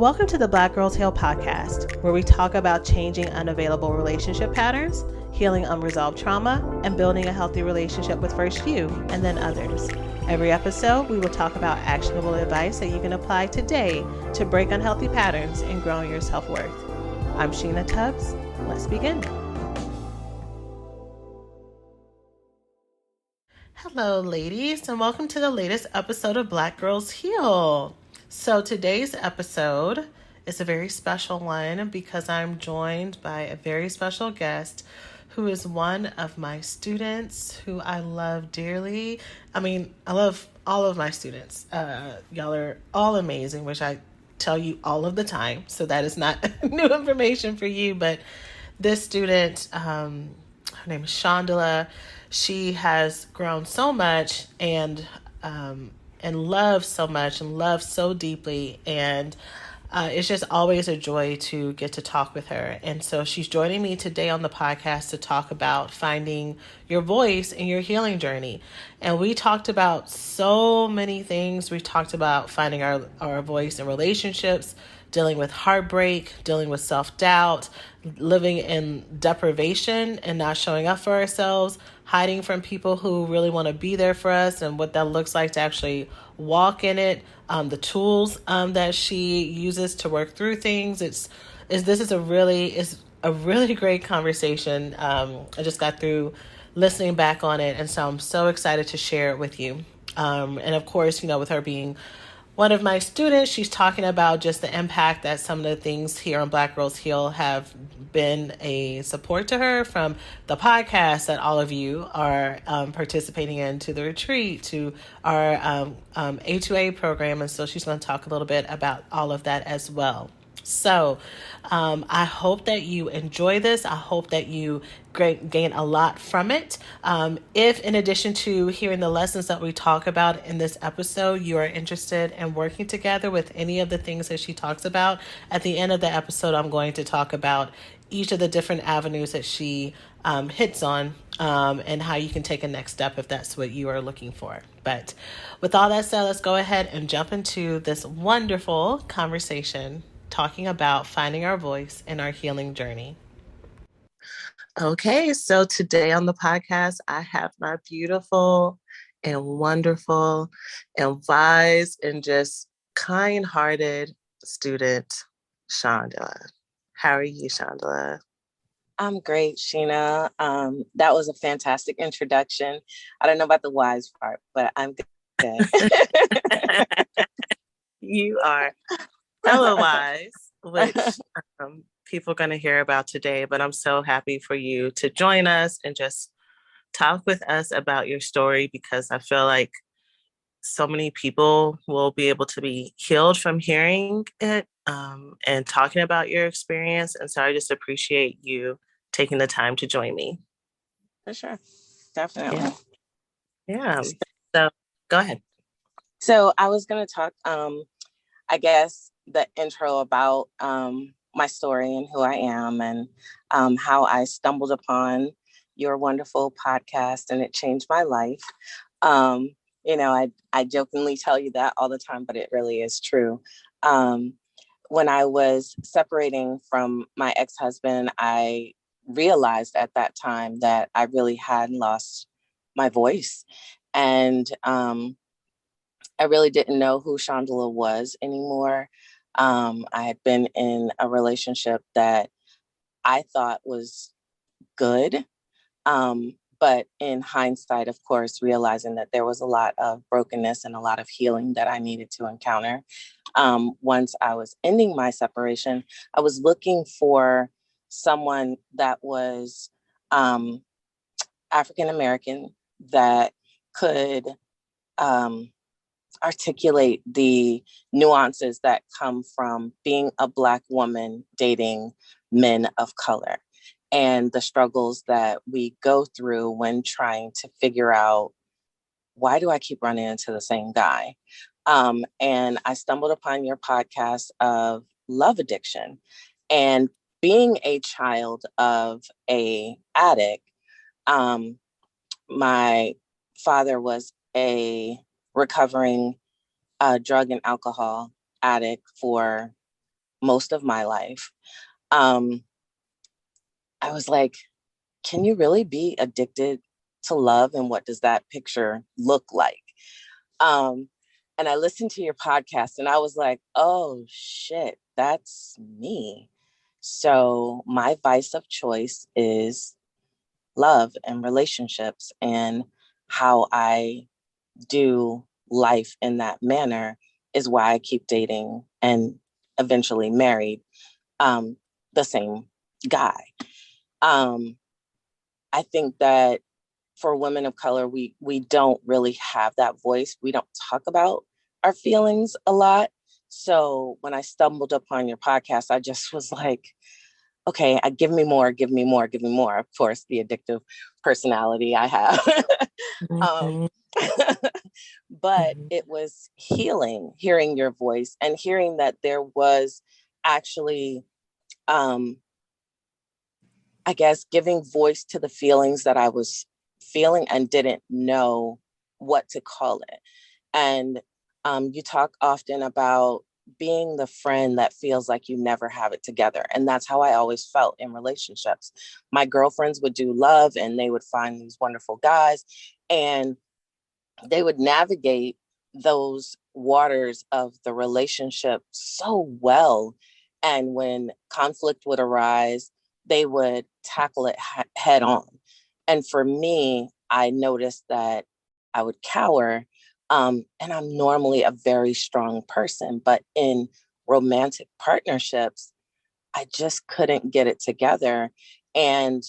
Welcome to the Black Girls Heal podcast, where we talk about changing unavailable relationship patterns, healing unresolved trauma, and building a healthy relationship with first you and then others. Every episode, we will talk about actionable advice that you can apply today to break unhealthy patterns and grow your self-worth. I'm Sheena Tubbs. Let's begin. Hello, ladies, and welcome to the latest episode of Black Girls Heal. So today's episode is a very special one because I'm joined by a very special guest who is one of my students who I love dearly. I love all of my students. Y'all are all amazing, which I tell you all of the time. So that is not new information for you, but this student, her name is Shandalla. She has grown so much and loved so much and loved so deeply, and it's just always a joy to get to talk with her. And so she's joining me today on the podcast to talk about finding your voice in your healing journey. And we talked about so many things. We talked about finding our voice in relationships, dealing with heartbreak, dealing with self-doubt, living in deprivation and not showing up for ourselves, hiding from people who really want to be there for us and what that looks like to actually walk in it, the tools that she uses to work through things. This is a really great conversation. I just got through listening back on it, and so I'm so excited to share it with you. And of course, with her being one of my students, she's talking about just the impact that some of the things here on Black Girls Heal have been a support to her, from the podcast that all of you are participating in, to the retreat, to our A2A program. And so she's going to talk a little bit about all of that as well. So I hope that you enjoy this. I hope that you gain a lot from it. If in addition to hearing the lessons that we talk about in this episode, you are interested in working together with any of the things that she talks about, at the end of the episode, I'm going to talk about each of the different avenues that she hits on, and how you can take a next step if that's what you are looking for. But with all that said, let's go ahead and jump into this wonderful conversation talking about finding our voice in our healing journey. Okay, so today on the podcast, I have my beautiful and wonderful and wise and just kind-hearted student, Shandalla. How are you, Shandalla? I'm great, Sheena. That was a fantastic introduction. I don't know about the wise part, but I'm good. You are hella wise, which people are going to hear about today, but I'm so happy for you to join us and just talk with us about your story, because I feel like so many people will be able to be healed from hearing it and talking about your experience. And so I just appreciate you taking the time to join me. For sure. Definitely. Yeah. So go ahead. So I was going to talk, I guess, the intro about my story and who I am, and how I stumbled upon your wonderful podcast and it changed my life. I jokingly tell you that all the time, but it really is true. When I was separating from my ex-husband, I realized at that time that I really had lost my voice. And I really didn't know who Shandalla was anymore. I had been in a relationship that I thought was good. But in hindsight, of course, realizing that there was a lot of brokenness and a lot of healing that I needed to encounter. Once I was ending my separation, I was looking for someone that was African-American, that could articulate the nuances that come from being a Black woman dating men of color, and the struggles that we go through when trying to figure out, why do I keep running into the same guy? And I stumbled upon your podcast of love addiction, and being a child of a addict, my father was a recovering drug and alcohol addict for most of my life, um, I was like, can you really be addicted to love? And what does that picture look like? Um, and I listened to your podcast and I was like, oh shit, that's me. So my vice of choice is love and relationships, and how I do life in that manner is why I keep dating and eventually married um, the same guy. Um, I think that for women of color, we don't really have that voice. We don't talk about our feelings a lot. So when I stumbled upon your podcast, I just was like, okay, give me more, give me more, give me more. Of course, the addictive personality I have. um, Mhm. but Mhm. it was healing hearing your voice and hearing that there was actually, um, I guess, giving voice to the feelings that I was feeling and didn't know what to call it. And you talk often about being the friend that feels like you never have it together. And that's how I always felt in relationships. My girlfriends would do love and they would find these wonderful guys, and they would navigate those waters of the relationship so well. And when conflict would arise, they would tackle it head on. And for me, I noticed that I would cower. And I'm normally a very strong person, but in romantic partnerships, I just couldn't get it together. And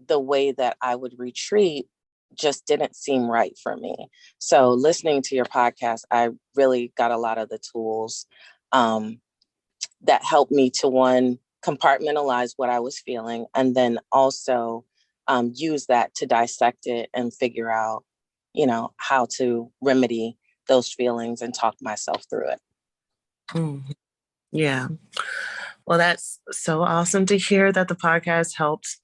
the way that I would retreat just didn't seem right for me. So listening to your podcast, I really got a lot of the tools um, that helped me to, one, compartmentalize what I was feeling, and then also use that to dissect it and figure out, how to remedy those feelings and talk myself through it. Mhm. Yeah. Well, that's so awesome to hear that the podcast helped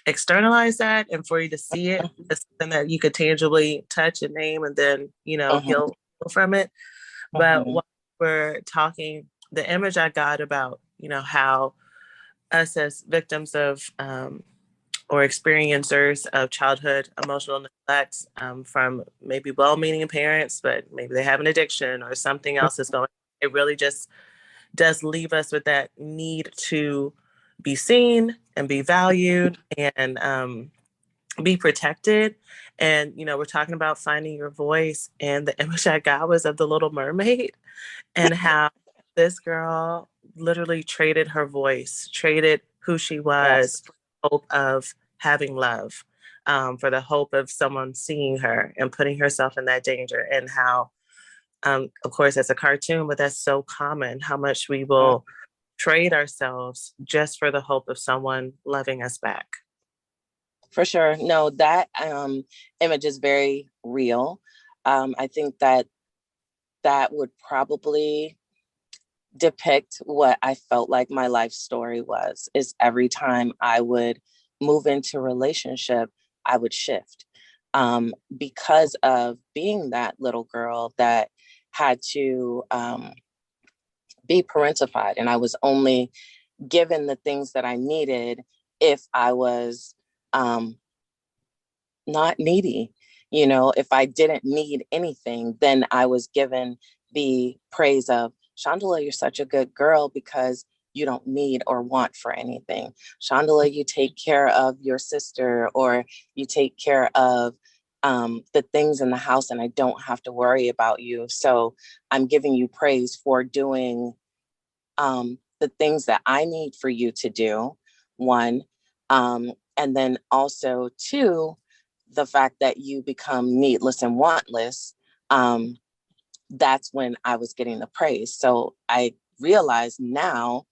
externalize that and for you to see it as something that you could tangibly touch and name and then, Mm-hmm, heal from it. But mm-hmm, while we're talking, the image I got about, how us as victims of or experiencers of childhood emotional neglect from maybe well-meaning parents, but maybe they have an addiction or something else is going. It really just does leave us with that need to be seen and be valued and be protected. And we're talking about finding your voice, and the image I got was of the Little Mermaid and how this girl literally traded her voice, traded who she yes, was for the hope of having love, for the hope of someone seeing her and putting herself in that danger. And how, of course, that's a cartoon, but that's so common how much we will trade ourselves just for the hope of someone loving us back. for sure. No, that image is very real. I think that that would probably depict what I felt like my life story was. Is every time I would move into a relationship, I would shift, because of being that little girl that had to be parentified, and I was only given the things that I needed if I was um, not needy. If I didn't need anything, then I was given the praise of, Shandalla, you're such a good girl because you don't need or want for anything. Shandalla, you take care of your sister, or you take care of the things in the house, and I don't have to worry about you. So I'm giving you praise for doing the things that I need for you to do, one. And then also, two, the fact that you become needless and wantless, um, that's when I was getting the praise. So I realize now,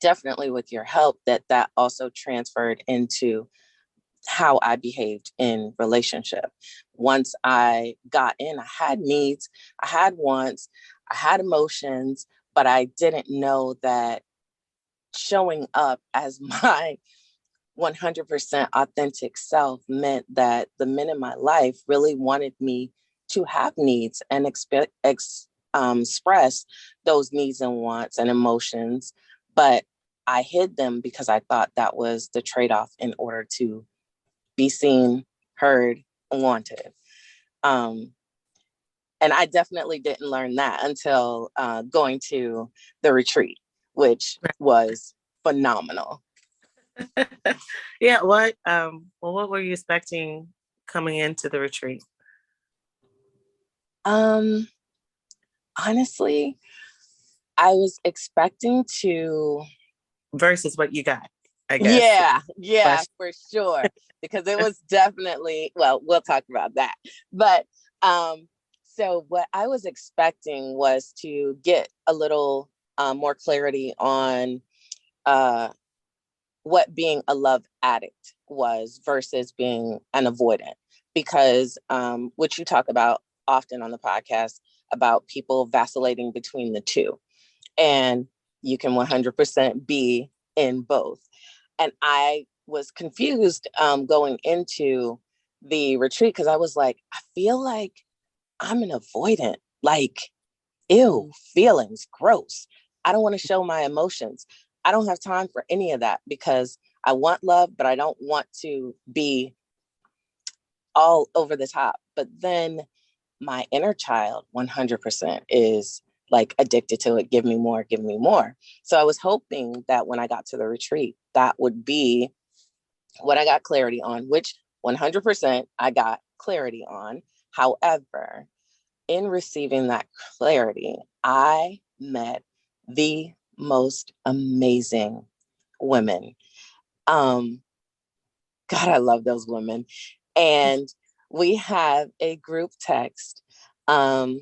definitely with your help, that that also transferred into how I behaved in relationship. Once I got in, I had needs, I had wants, I had emotions, but I didn't know that showing up as my 100% authentic self meant that the men in my life really wanted me to have needs and express those needs and wants and emotions, but I hid them because I thought that was the trade-off in order to be seen, heard, wanted. Um, and I definitely didn't learn that until going to the retreat, which was phenomenal. Yeah. What were you expecting coming into the retreat? Um, Honestly, I was expecting to. Versus what you got, I guess. Yeah, for sure. Because it was definitely, well, we'll talk about that. But so what I was expecting was to get a little more clarity on uh, what being a love addict was versus being an avoidant. Because which you talk about often on the podcast about people vacillating between the two. And you can 100% be in both. And I was confused going into the retreat because I was like, I feel like I'm an avoidant. Like, ew, feelings, gross. I don't want to show my emotions. I don't have time for any of that because I want love, but I don't want to be all over the top. But then my inner child 100% is like addicted to it. Give me more, give me more. So I was hoping that when I got to the retreat, that would be what I got clarity on, which 100% I got clarity on. However, in receiving that clarity, I met the most amazing women. Um, God, I love those women. And we have a group text, um,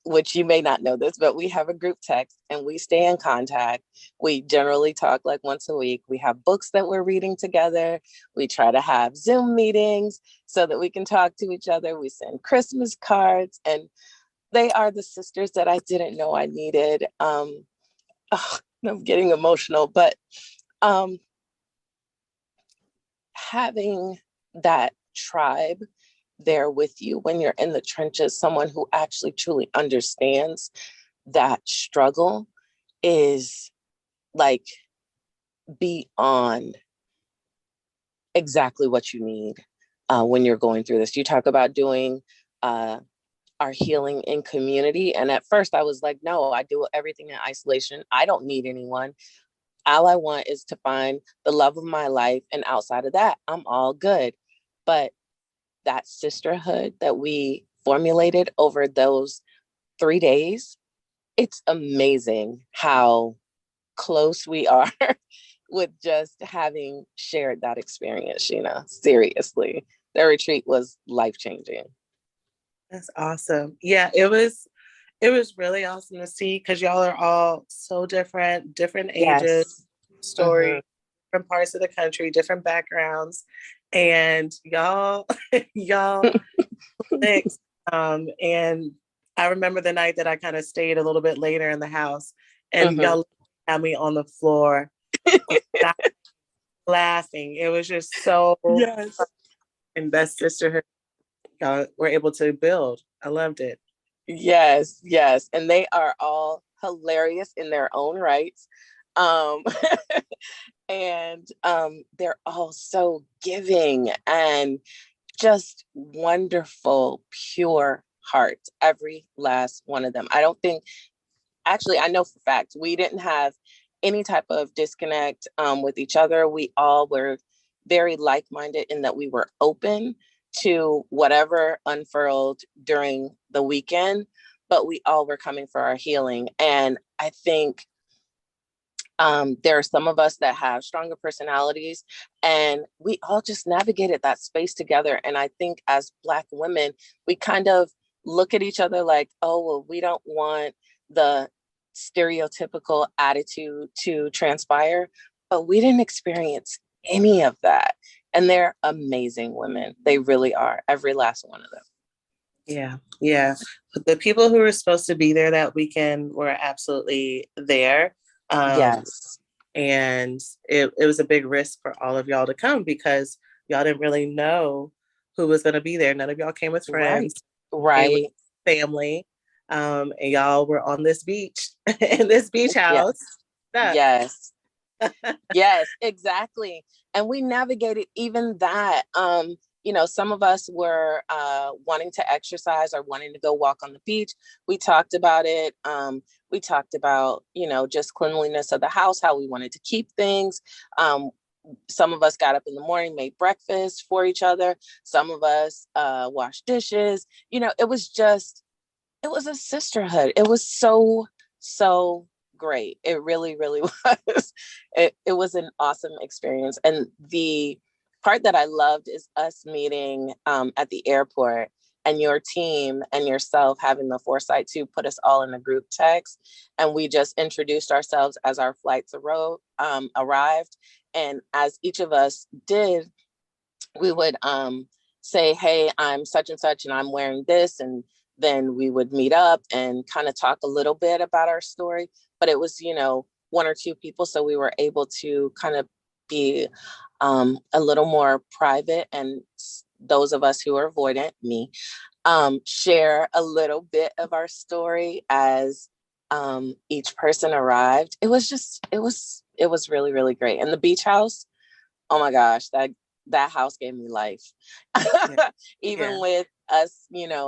which you may not know this, but we have a group text and we stay in contact. We generally talk like once a week. We have books that we're reading together. We try to have Zoom meetings so that we can talk to each other. We send Christmas cards, and they are the sisters that I didn't know I needed. Oh, I'm getting emotional, but um, having that tribe there with you when you're in the trenches, someone who actually truly understands that struggle is like beyond exactly what you need when you're going through this. You talk about doing our healing in community. And at first I was like, no, I do everything in isolation. I don't need anyone. All I want is to find the love of my life. And outside of that, I'm all good. But that sisterhood that we formulated over those 3 days, it's amazing how close we are with just having shared that experience, seriously. The retreat was life-changing. That's awesome. Yeah, it was really awesome to see because y'all are all so different ages, Yes. stories, Mm-hmm. different parts of the country, different backgrounds, and y'all clicked. And I remember the night that I kind of stayed a little bit later in the house, and Mm-hmm. y'all had me on the floor laughing. It was just so fun, Yes. and that sisterhood y'all were able to build. I loved it. Yes, yes. And they are all hilarious in their own rights. Um, and they're all so giving and just wonderful, pure hearts, every last one of them. I don't think, actually, I know for fact, we didn't have any type of disconnect with each other. We all were very like minded in that we were open to whatever unfurled during the weekend, but we all were coming for our healing. And I think there are some of us that have stronger personalities, and we all just navigated that space together. And I think as Black women, we kind of look at each other like, oh, well, we don't want the stereotypical attitude to transpire, but we didn't experience any of that. And they're amazing women. They really are, every last one of them. Yeah, yeah. The people who were supposed to be there that weekend were absolutely there. Um, Yes. and it was a big risk for all of y'all to come because y'all didn't really know who was going to be there. None of y'all came with Right. friends, came with Right. family. And y'all were on this beach in this beach house. Yes. Yes. Yes, exactly. And we navigated even that. Some of us were wanting to exercise or wanting to go walk on the beach. We talked about it. We talked about, just cleanliness of the house, how we wanted to keep things. Some of us got up in the morning, made breakfast for each other. Some of us washed dishes. It was a sisterhood. It was so, so great. It really, really was. It was an awesome experience. And the part that I loved is us meeting at the airport and your team and yourself having the foresight to put us all in a group text. And we just introduced ourselves as our flights arrived. And as each of us did, we would say, hey, I'm such and such, and I'm wearing this. And then we would meet up and kind of talk a little bit about our story. But it was, one or two people. So we were able to kind of be a little more private. And those of us who are avoidant, me, share a little bit of our story as each person arrived. It was really, really great. And the beach house, oh my gosh, that house gave me life. Even with us,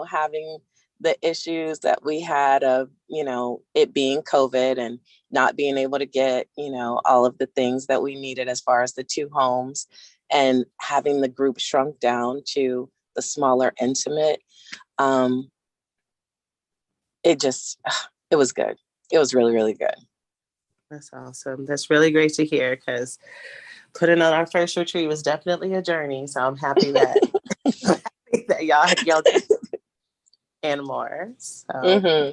having the issues that we had of, it being COVID and not being able to get, all of the things that we needed as far as the two homes, and having the group shrunk down to the smaller, intimate. Um, it just, it was good. It was really, really good. That's awesome. That's really great to hear, because putting on our first retreat was definitely a journey. So I'm happy that that y'all did and more. So, Mm-hmm.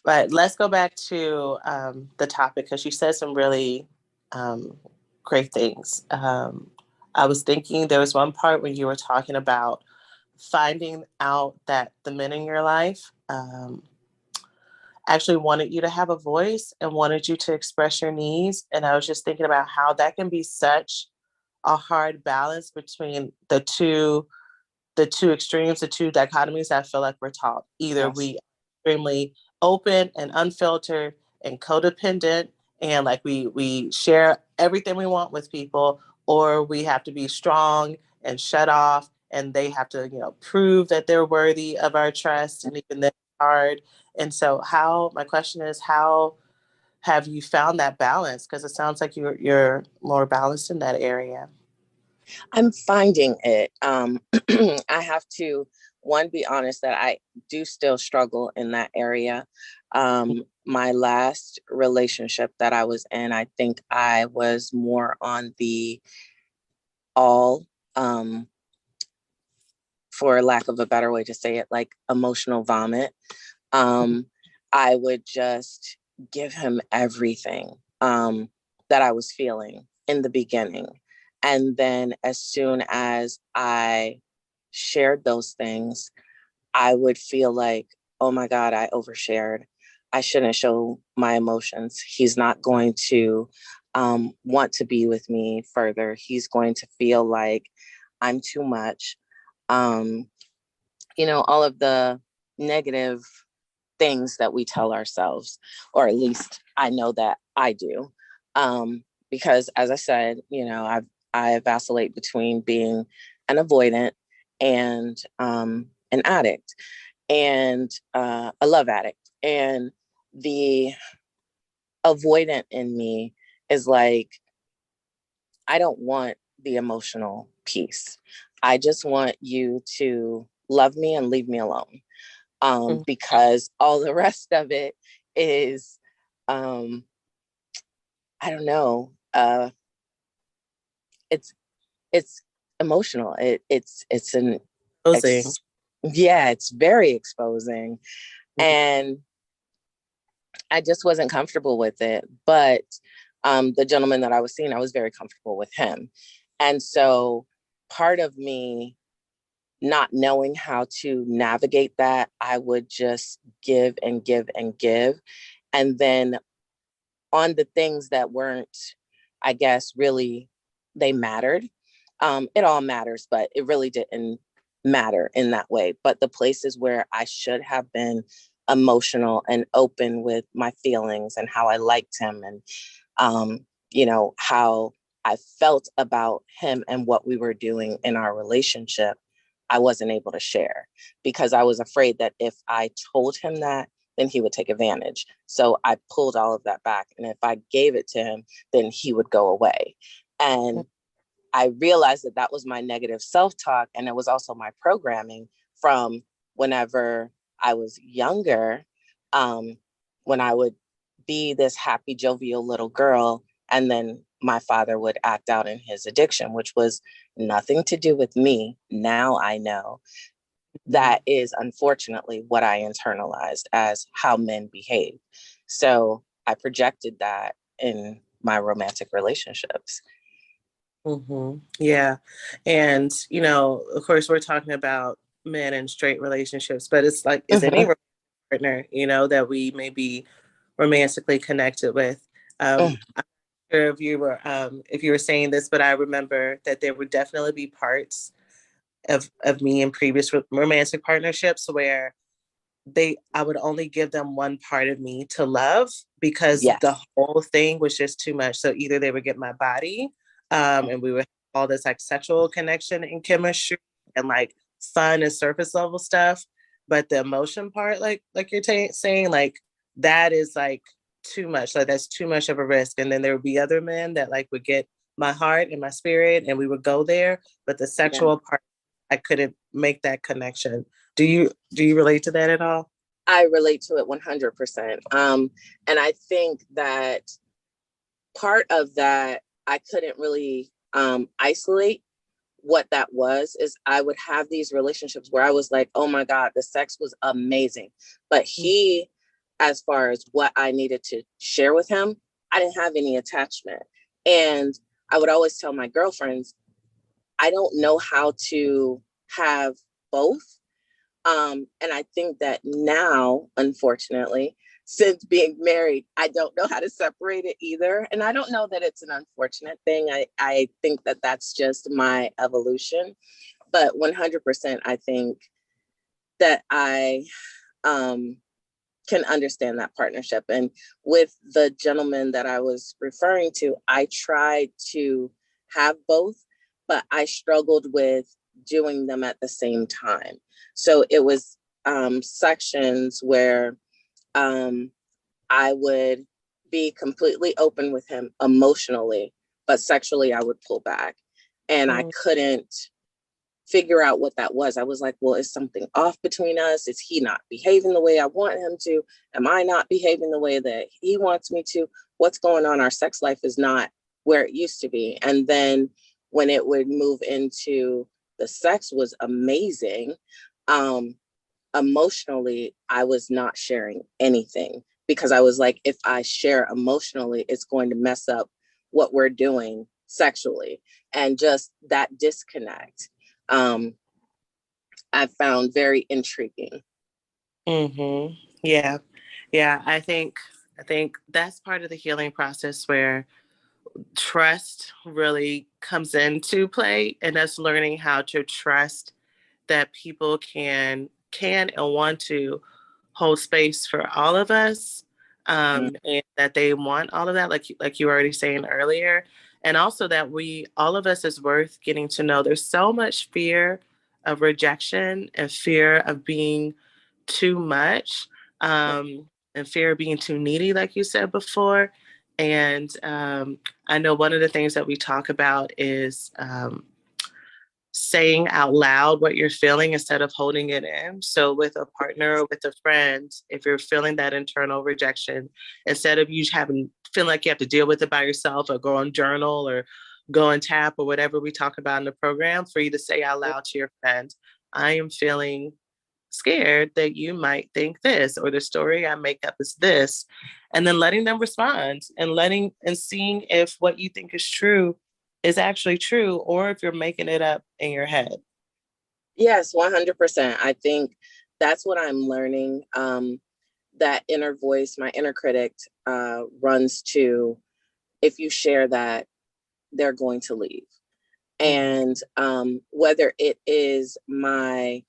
but let's go back to the topic, because you said some really great things. I was thinking there was one part when you were talking about finding out that the men in your life actually wanted you to have a voice and wanted you to express your needs. And I was just thinking about how that can be such a hard balance between the two extremes, the two dichotomies. I feel like we're taught. Either Yes. we are extremely open and unfiltered and codependent, and like we share everything we want with people, or we have to be strong and shut off, and they have to, prove that they're worthy of our trust, and even then hard. And so, how my question is, how have you found that balance? Because it sounds like you're more balanced in that area. I'm finding it. I have to, one, be honest that I do still struggle in that area. My last relationship that I was in, I think I was more on the all, for lack of a better way to say it, like emotional vomit. Um, I would just give him everything that I was feeling in the beginning. And then as soon as I shared those things, I would feel like, oh my God, I overshared. I shouldn't show my emotions. He's not going to want to be with me further. He's going to feel like I'm too much. Um, all of the negative things that we tell ourselves, or at least I know that I do. Because as I said, I vacillate between being an avoidant and an addict, and a love addict. And the avoidant in me is like, I don't want the emotional piece. I just want you to love me and leave me alone. Because all the rest of it is, um, I don't know, it's it's emotional. It's an Closing. yeah, it's very exposing, and I just wasn't comfortable with it. But the gentleman that I was seeing, I was very comfortable with him, and so part of me not knowing how to navigate that, I would just give and give and give. And then on the things that weren't, I guess, really, they mattered. It all matters, but it really didn't matter in that way. But the places where I should have been emotional and open with my feelings and how I liked him, and how I felt about him and what we were doing in our relationship, I wasn't able to share because I was afraid that if I told him that, then he would take advantage. So I pulled all of that back. And if I gave it to him, then he would go away. And I realized that that was my negative self-talk. And it was also my programming from whenever I was younger, when I would be this happy, jovial little girl. And then my father would act out in his addiction, which was nothing to do with me. Now I know that is unfortunately what I internalized as how men behave. So I projected that in my romantic relationships. Yeah. And, of course, we're talking about men and straight relationships, but it's like, is any partner, that we may be romantically connected with. I'm sure if you were saying this, but I remember that there would definitely be parts of me in previous romantic partnerships where I would only give them one part of me to love because Yes. the whole thing was just too much. So either they would get my body, and we would have all this like sexual connection and chemistry and like fun and surface level stuff, but the emotion part, like you're saying, like that is like too much. Like that's too much of a risk. And then there would be other men that like would get my heart and my spirit, and we would go there, but the sexual part, I couldn't make that connection. Do you relate to that at all? I relate to it 100%. And I think that part of that, I couldn't really isolate what that was. Is I would have these relationships where I was like, oh my God, the sex was amazing. But he, as far as what I needed to share with him, I didn't have any attachment. And I would always tell my girlfriends, I don't know how to have both. And I think that now, unfortunately, since being married, I don't know how to separate it either. And I don't know that it's an unfortunate thing. I think that that's just my evolution. But 100%, I think that I can understand that partnership. And with the gentleman that I was referring to, I tried to have both, but I struggled with doing them at the same time. So it was sections where I would be completely open with him emotionally, but sexually I would pull back. And I couldn't figure out what that was. I was like, well, is something off between us? Is he not behaving the way I want him to? Am I not behaving the way that he wants me to? What's going on? Our sex life is not where it used to be. And then when it would move into the sex was amazing. Emotionally, I was not sharing anything because I was like, if I share emotionally, it's going to mess up what we're doing sexually. And just that disconnect, I found very intriguing. Yeah. Yeah. I think that's part of the healing process where trust really comes into play, and us learning how to trust that people can and want to hold space for all of us, and that they want all of that, like you were already saying earlier, and also that we all of us is worth getting to know. There's so much fear of rejection and fear of being too much, and fear of being too needy, like you said before. And I know one of the things that we talk about is saying out loud what you're feeling instead of holding it in. So with a partner or with a friend, if you're feeling that internal rejection, instead of you having feeling like you have to deal with it by yourself or go on journal or go and tap or whatever we talk about in the program, for you to say out loud to your friend, I am feeling scared that you might think this, or the story I make up is this, and then letting them respond and letting and seeing if what you think is true is actually true, or if you're making it up in your head. Yes, 100%. I think that's what I'm learning. That inner voice, my inner critic, runs to, if you share that, they're going to leave. Mm-hmm. And whether it is my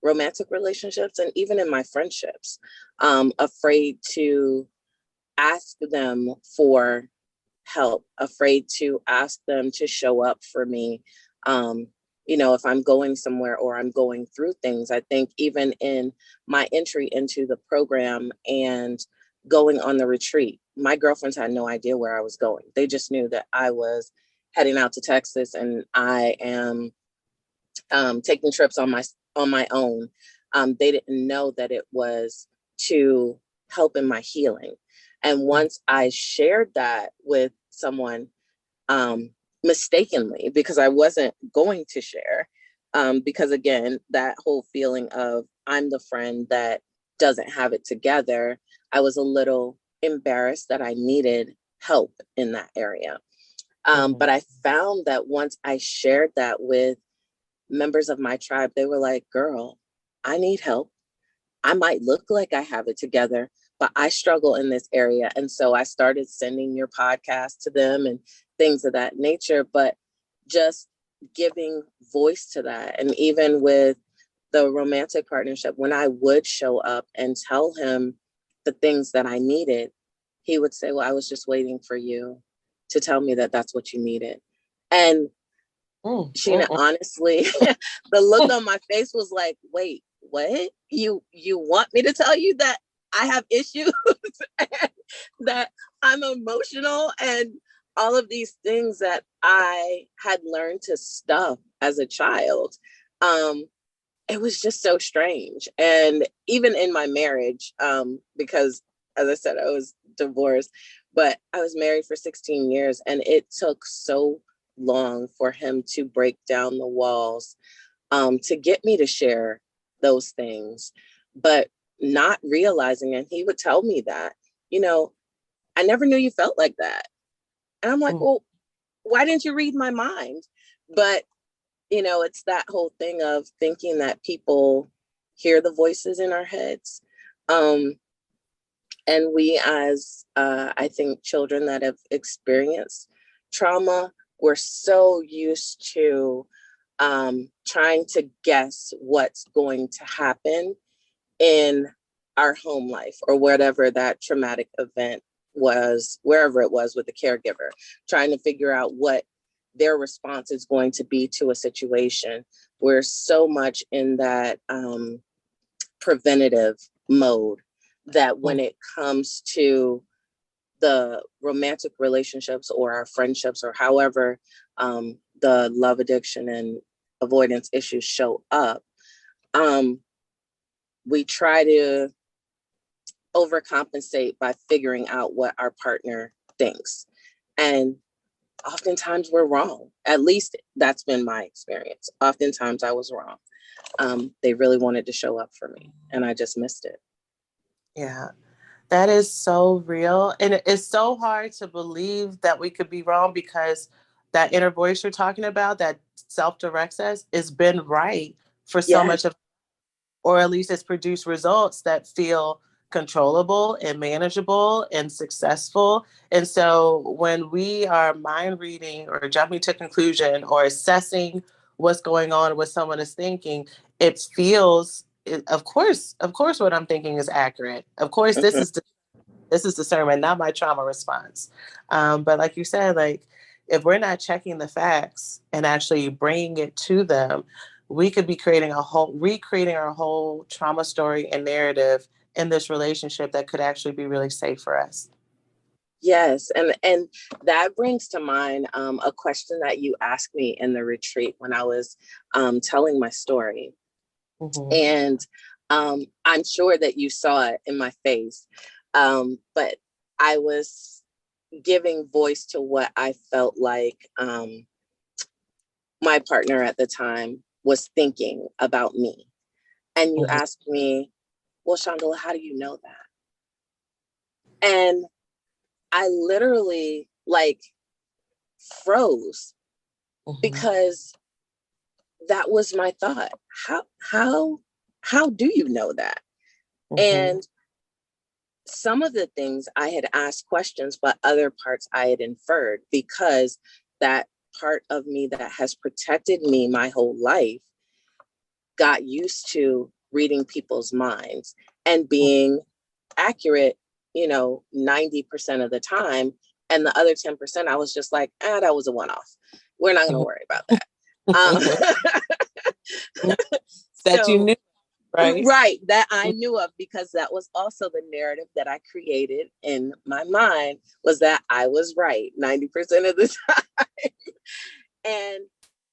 romantic relationships and even in my friendships, afraid to ask them for help, afraid to ask them to show up for me. Um, if I'm going somewhere or I'm going through things. I think even in my entry into the program and going on the retreat, my girlfriends had no idea where I was going. They just knew that I was heading out to Texas and I am taking trips on my own. They didn't know that it was to help in my healing. And once I shared that with someone, um, mistakenly, because I wasn't going to share, because again, that whole feeling of I'm the friend that doesn't have it together, I was a little embarrassed that I needed help in that area. But I found that once I shared that with members of my tribe, they were like, girl, I need help. I might look like I have it together, but I struggle in this area. And so I started sending your podcast to them and things of that nature, but just giving voice to that. And even with the romantic partnership, when I would show up and tell him the things that I needed, he would say, well, I was just waiting for you to tell me that that's what you needed. And Sheena, honestly, the look on my face was like, wait, what? You want me to tell you that I have issues and that I'm emotional and all of these things that I had learned to stuff as a child. It was just so strange. And even in my marriage, because as I said, I was divorced, but I was married for 16 years and it took so long for him to break down the walls, to get me to share those things, but not realizing, and he would tell me that, I never knew you felt like that. And I'm like, well, why didn't you read my mind? But it's that whole thing of thinking that people hear the voices in our heads. And we, as I think children that have experienced trauma, we're so used to trying to guess what's going to happen in our home life or whatever that traumatic event was, wherever it was with the caregiver, trying to figure out what their response is going to be to a situation. We're so much in that preventative mode that when it comes to the romantic relationships or our friendships or however the love addiction and avoidance issues show up, we try to overcompensate by figuring out what our partner thinks. And oftentimes we're wrong. At least that's been my experience. Oftentimes I was wrong. They really wanted to show up for me and I just missed it. Yeah, that is so real. And it's so hard to believe that we could be wrong because that inner voice you're talking about that self-directs us has been right for so Yes. much of, or at least it's produced results that feel controllable and manageable and successful. And so when we are mind reading or jumping to conclusion or assessing what's going on, what someone is thinking, it feels, of course, what I'm thinking is accurate. Of course, Mm-hmm. this is discernment, not my trauma response. But like you said, like if we're not checking the facts and actually bringing it to them, we could be recreating our whole trauma story and narrative in this relationship that could actually be really safe for us. Yes, and that brings to mind a question that you asked me in the retreat when I was telling my story, Mm-hmm. and I'm sure that you saw it in my face, but I was giving voice to what I felt like my partner at the time was thinking about me, and you Mm-hmm. asked me, "Well, Shandalla, how do you know that?" And I literally like froze Mm-hmm. because that was my thought. How do you know that? Mm-hmm. And some of the things I had asked questions, but other parts I had inferred because that part of me that has protected me my whole life got used to reading people's minds and being accurate, 90% of the time. And the other 10%, I was just like, that was a one-off. We're not going to worry about that. That you So, knew, right? right, that I knew of, because that was also the narrative that I created in my mind, was that I was right 90% of the time. And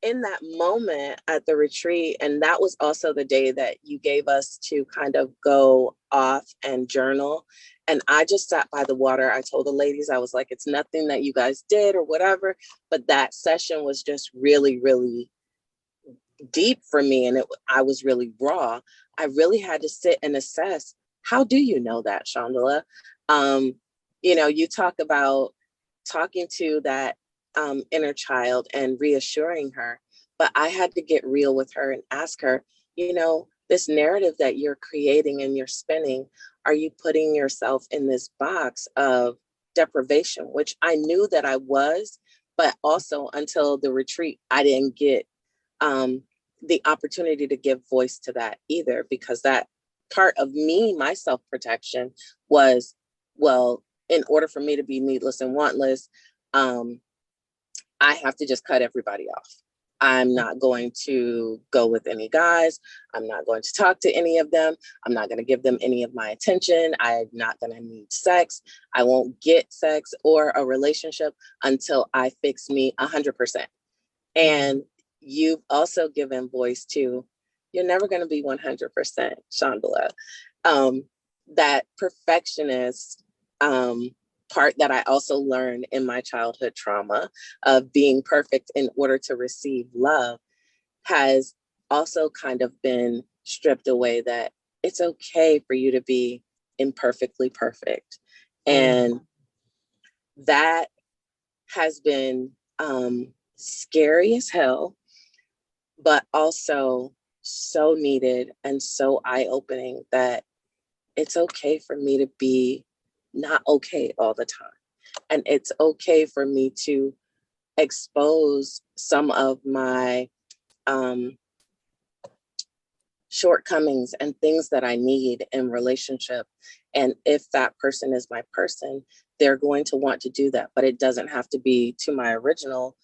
in that moment at the retreat, and that was also the day that you gave us to kind of go off and journal. And I just sat by the water. I told the ladies, I was like, it's nothing that you guys did or whatever, but that session was just really, really deep for me. And I was really raw. I really had to sit and assess, how do you know that, Shandalla? You talk about talking to that inner child and reassuring her. But I had to get real with her and ask her, this narrative that you're creating and you're spinning, are you putting yourself in this box of deprivation, which I knew that I was, but also until the retreat, I didn't get the opportunity to give voice to that either, because that part of me, my self-protection was, well, in order for me to be needless and wantless, I have to just cut everybody off. I'm not going to go with any guys. I'm not going to talk to any of them. I'm not going to give them any of my attention. I'm not going to need sex. I won't get sex or a relationship until I fix me 100%. And you've also given voice to, you're never going to be 100%, Shandalla. That perfectionist part that I also learned in my childhood trauma of being perfect in order to receive love has also kind of been stripped away, that it's okay for you to be imperfectly perfect. And that has been scary as hell, but also so needed and so eye-opening, that it's okay for me to be not okay all the time. And it's okay for me to expose some of my shortcomings and things that I need in relationship. And if that person is my person, they're going to want to do that. But it doesn't have to be, to my original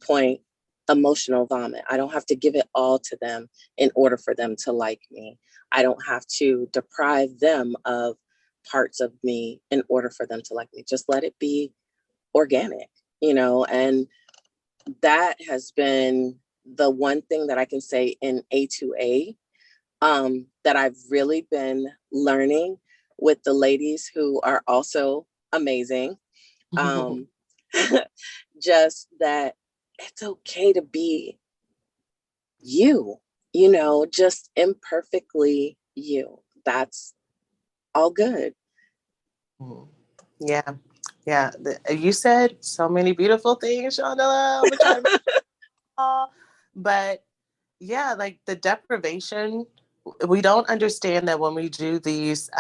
point, emotional vomit. I don't have to give it all to them in order for them to like me. I don't have to deprive them of parts of me in order for them to like me. Just let it be organic, and that has been the one thing that I can say in A2A that I've really been learning with the ladies, who are also amazing. Just that it's okay to be you, just imperfectly you. That's all good. Yeah. Yeah. You said so many beautiful things, Shandalla. I'm trying to but yeah, like the deprivation, we don't understand that when we do these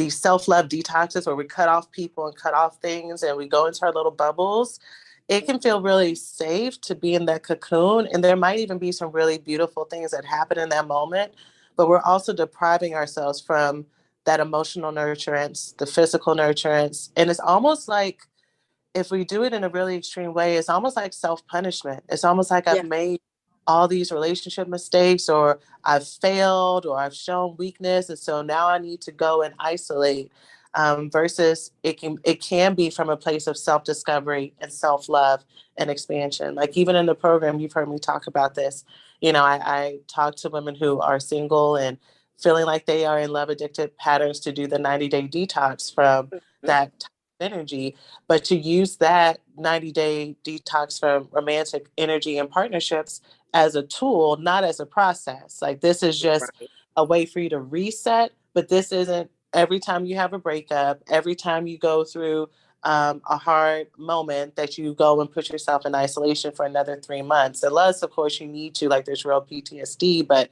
self-love detoxes where we cut off people and cut off things and we go into our little bubbles, it can feel really safe to be in that cocoon. And there might even be some really beautiful things that happen in that moment, but we're also depriving ourselves from that emotional nurturance, the physical nurturance. And it's almost like, if we do it in a really extreme way, it's almost like self-punishment. It's almost like I've Yeah. made all these relationship mistakes, or I've failed, or I've shown weakness, and so now I need to go and isolate. Versus it can be from a place of self-discovery and self-love and expansion. Like even in the program, you've heard me talk about this. I talk to women who are single and feeling like they are in love addicted patterns to do the 90-day detox from that energy, but to use that 90-day detox from romantic energy and partnerships as a tool, not as a process. Like this is just Right. a way for you to reset, but this isn't every time you have a breakup, every time you go through a hard moment that you go and put yourself in isolation for another 3 months. Unless, of course, you need to, like there's real PTSD, but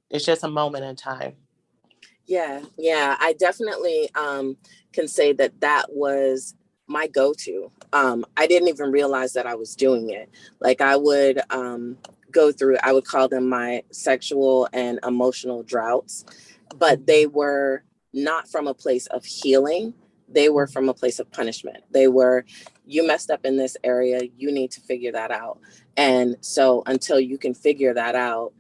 it's just a moment in time. Yeah, I definitely can say that was my go-to. I didn't even realize that I was doing it. Like I would go through, I would call them my sexual and emotional droughts, but they were not from a place of healing. They were from a place of punishment. They were, you messed up in this area, you need to figure that out. And so until you can figure that out,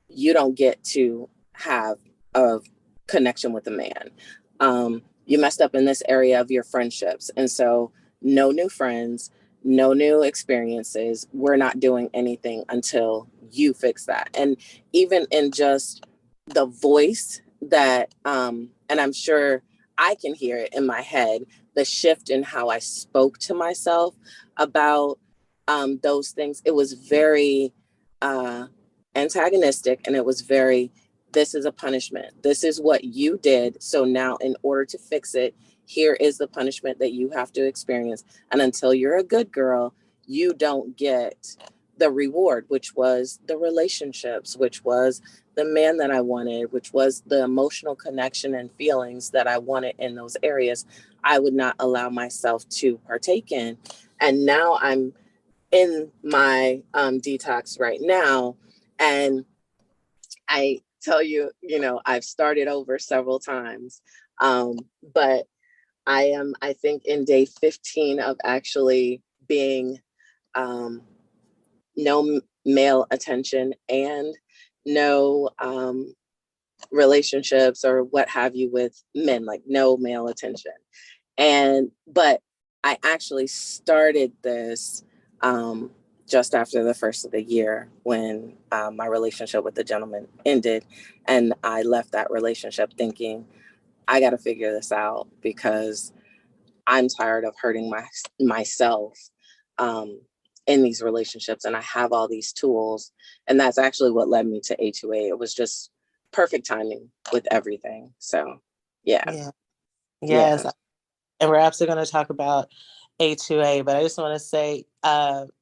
you don't get to have a connection with a man. You messed up in this area of your friendships. And so no new friends, no new experiences. We're not doing anything until you fix that. And even in just the voice that, and I'm sure I can hear it in my head, the shift in how I spoke to myself about those things, it was very antagonistic, and it was very, this is a punishment. This is what you did. So now, in order to fix it, here is the punishment that you have to experience. And until you're a good girl, you don't get the reward, which was the relationships, which was the man that I wanted, which was the emotional connection and feelings that I wanted in those areas. I would not allow myself to partake in. And now I'm in my detox right now. And I tell you, I've started over several times. But I think, in day 15 of actually being no male attention and no relationships or what have you with men, like no male attention. But I actually started this just after the first of the year, when my relationship with the gentleman ended. And I left that relationship thinking, I got to figure this out, because I'm tired of hurting myself in these relationships. And I have all these tools. And that's actually what led me to A2A. It was just perfect timing with everything. So, yeah. Yeah. Yeah. Yes. And we're absolutely going to talk about A2A, but I just want to say,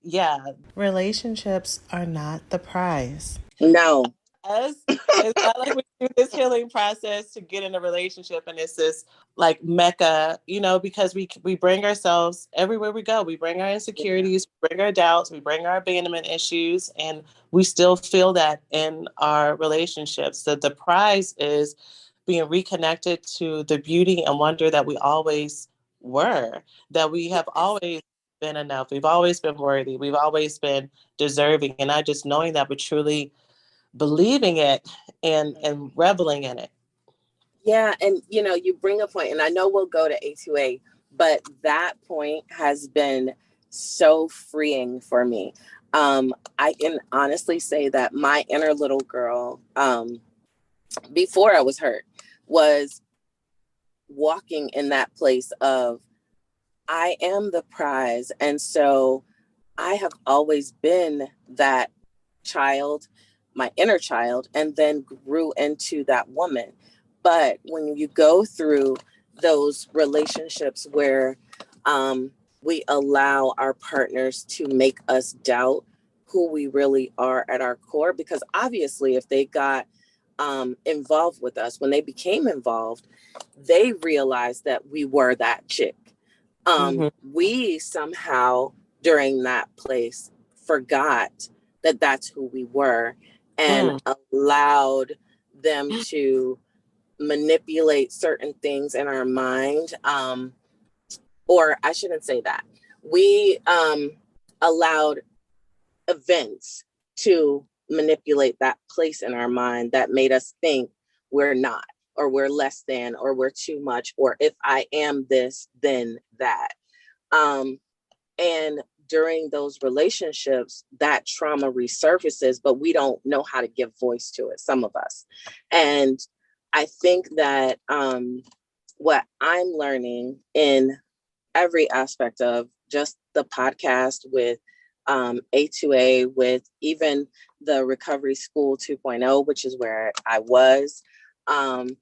yeah, relationships are not the prize. No. Us, it's not like we do this healing process to get in a relationship and it's this like mecca, because we bring ourselves everywhere we go. We bring our insecurities, we bring our doubts, we bring our abandonment issues, and we still feel that in our relationships. So the prize is being reconnected to the beauty and wonder that we always were, that we have always been enough. We've always been worthy. We've always been deserving. And not just knowing that, but truly believing it and reveling in it. Yeah. And, you bring a point, and I know we'll go to A2A, but that point has been so freeing for me. I can honestly say that my inner little girl, before I was hurt, was walking in that place of, I am the prize. And so I have always been that child, my inner child, and then grew into that woman. But when you go through those relationships where we allow our partners to make us doubt who we really are at our core, because obviously, if they got involved with us, when they became involved, they realized that we were that chick. Mm-hmm. We somehow, during that place, forgot that that's who we were, and allowed them to manipulate certain things in our mind. Or I shouldn't say that. We allowed events to manipulate that place in our mind that made us think we're not, or we're less than, or we're too much, or if I am this, then that. And during those relationships, that trauma resurfaces, but we don't know how to give voice to it, some of us. And I think that what I'm learning in every aspect of just the podcast, with A2A, with even the Recovery School 2.0, which is where I was, and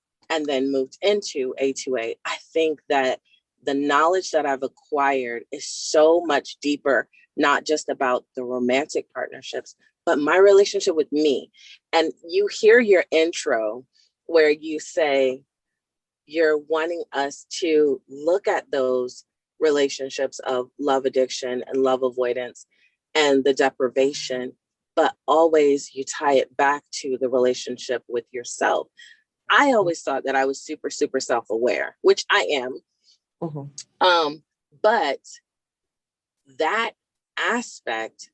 then moved into A2A. I think that the knowledge that I've acquired is so much deeper, not just about the romantic partnerships, but my relationship with me. And you hear your intro where you say you're wanting us to look at those relationships of love addiction and love avoidance and the deprivation, but always you tie it back to the relationship with yourself. I always thought that I was super, super self-aware, which I am. But that aspect,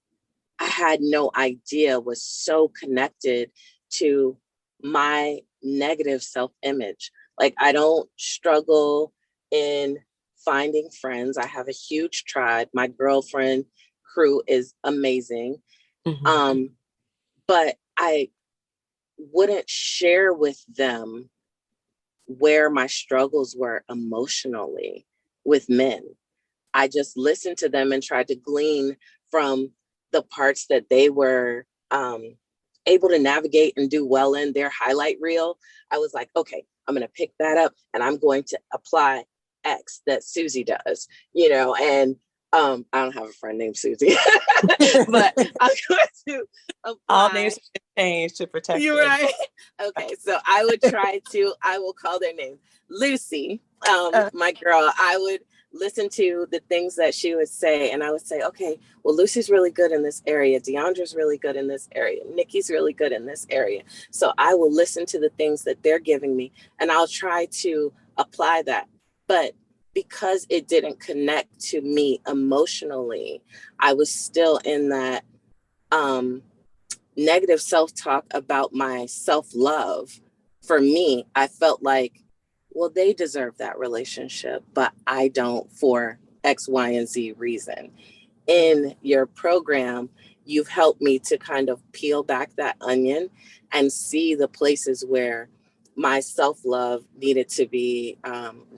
I had no idea was so connected to my negative self-image. Like, I don't struggle in finding friends. I have a huge tribe. My girlfriend crew is amazing. But I wouldn't share with them where my struggles were emotionally with men. I just listened to them and tried to glean from the parts that they were able to navigate and do well in their highlight reel. I was like, okay, I'm going to pick that up and I'm going to apply X that Susie does, you know, and I don't have a friend named Susie, but I'm going to apply. All names have changed to protect you. Right. Okay. So I will call their name Lucy, my girl. I would listen to the things that she would say, and I would say, okay, well, Lucy's really good in this area. Deandra's really good in this area. Nikki's really good in this area. So I will listen to the things that they're giving me, and I'll try to apply that. But because it didn't connect to me emotionally, I was still in that negative self-talk about my self-love. For me, I felt like, well, they deserve that relationship, but I don't for X, Y, and Z reason. In your program, you've helped me to kind of peel back that onion and see the places where my self-love needed to be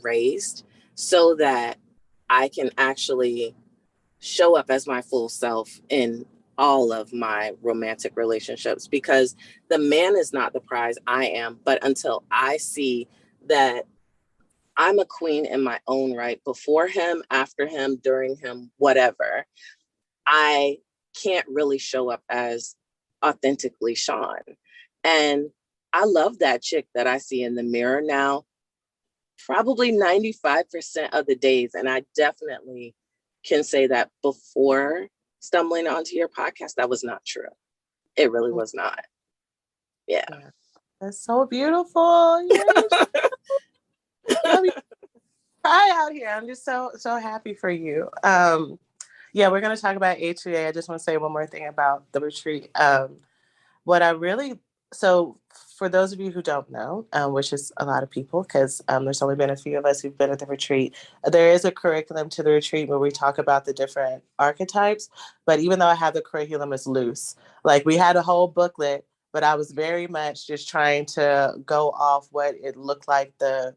raised so that I can actually show up as my full self in all of my romantic relationships, because the man is not the prize, I am. But until I see that I'm a queen in my own right, before him, after him, during him, whatever, I can't really show up as authentically Sean. And I love that chick that I see in the mirror now, probably 95% of the days. And I definitely can say that before stumbling onto your podcast, that was not true. It really was not. Yeah. That's so beautiful. Let me cry out here. I'm just so happy for you. Yeah, we're going to talk about HVA. I just want to say one more thing about the retreat. So for those of you who don't know, which is a lot of people, because there's only been a few of us who've been at the retreat, there is a curriculum to the retreat where we talk about the different archetypes. But even though I have the curriculum, it's loose. Like, we had a whole booklet, but I was very much just trying to go off what it looked like the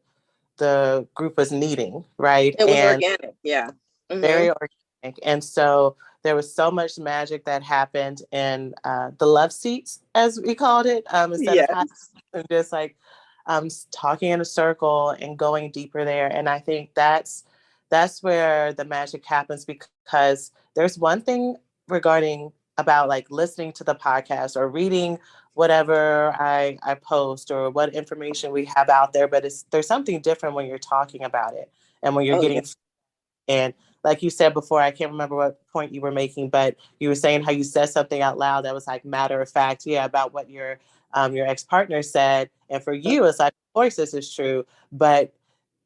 group was needing, right? It was organic, yeah. Very organic. And so there was so much magic that happened in the love seats, as we called it, instead of and just like talking in a circle and going deeper there. And I think that's where the magic happens, because there's one thing regarding about like listening to the podcast or reading whatever I post or what information we have out there, but there's something different when you're talking about it and when you're getting and like you said before, I can't remember what point you were making, but you were saying how you said something out loud that was like matter of fact, about what your ex-partner said. And for you, it's like, of course this is true, but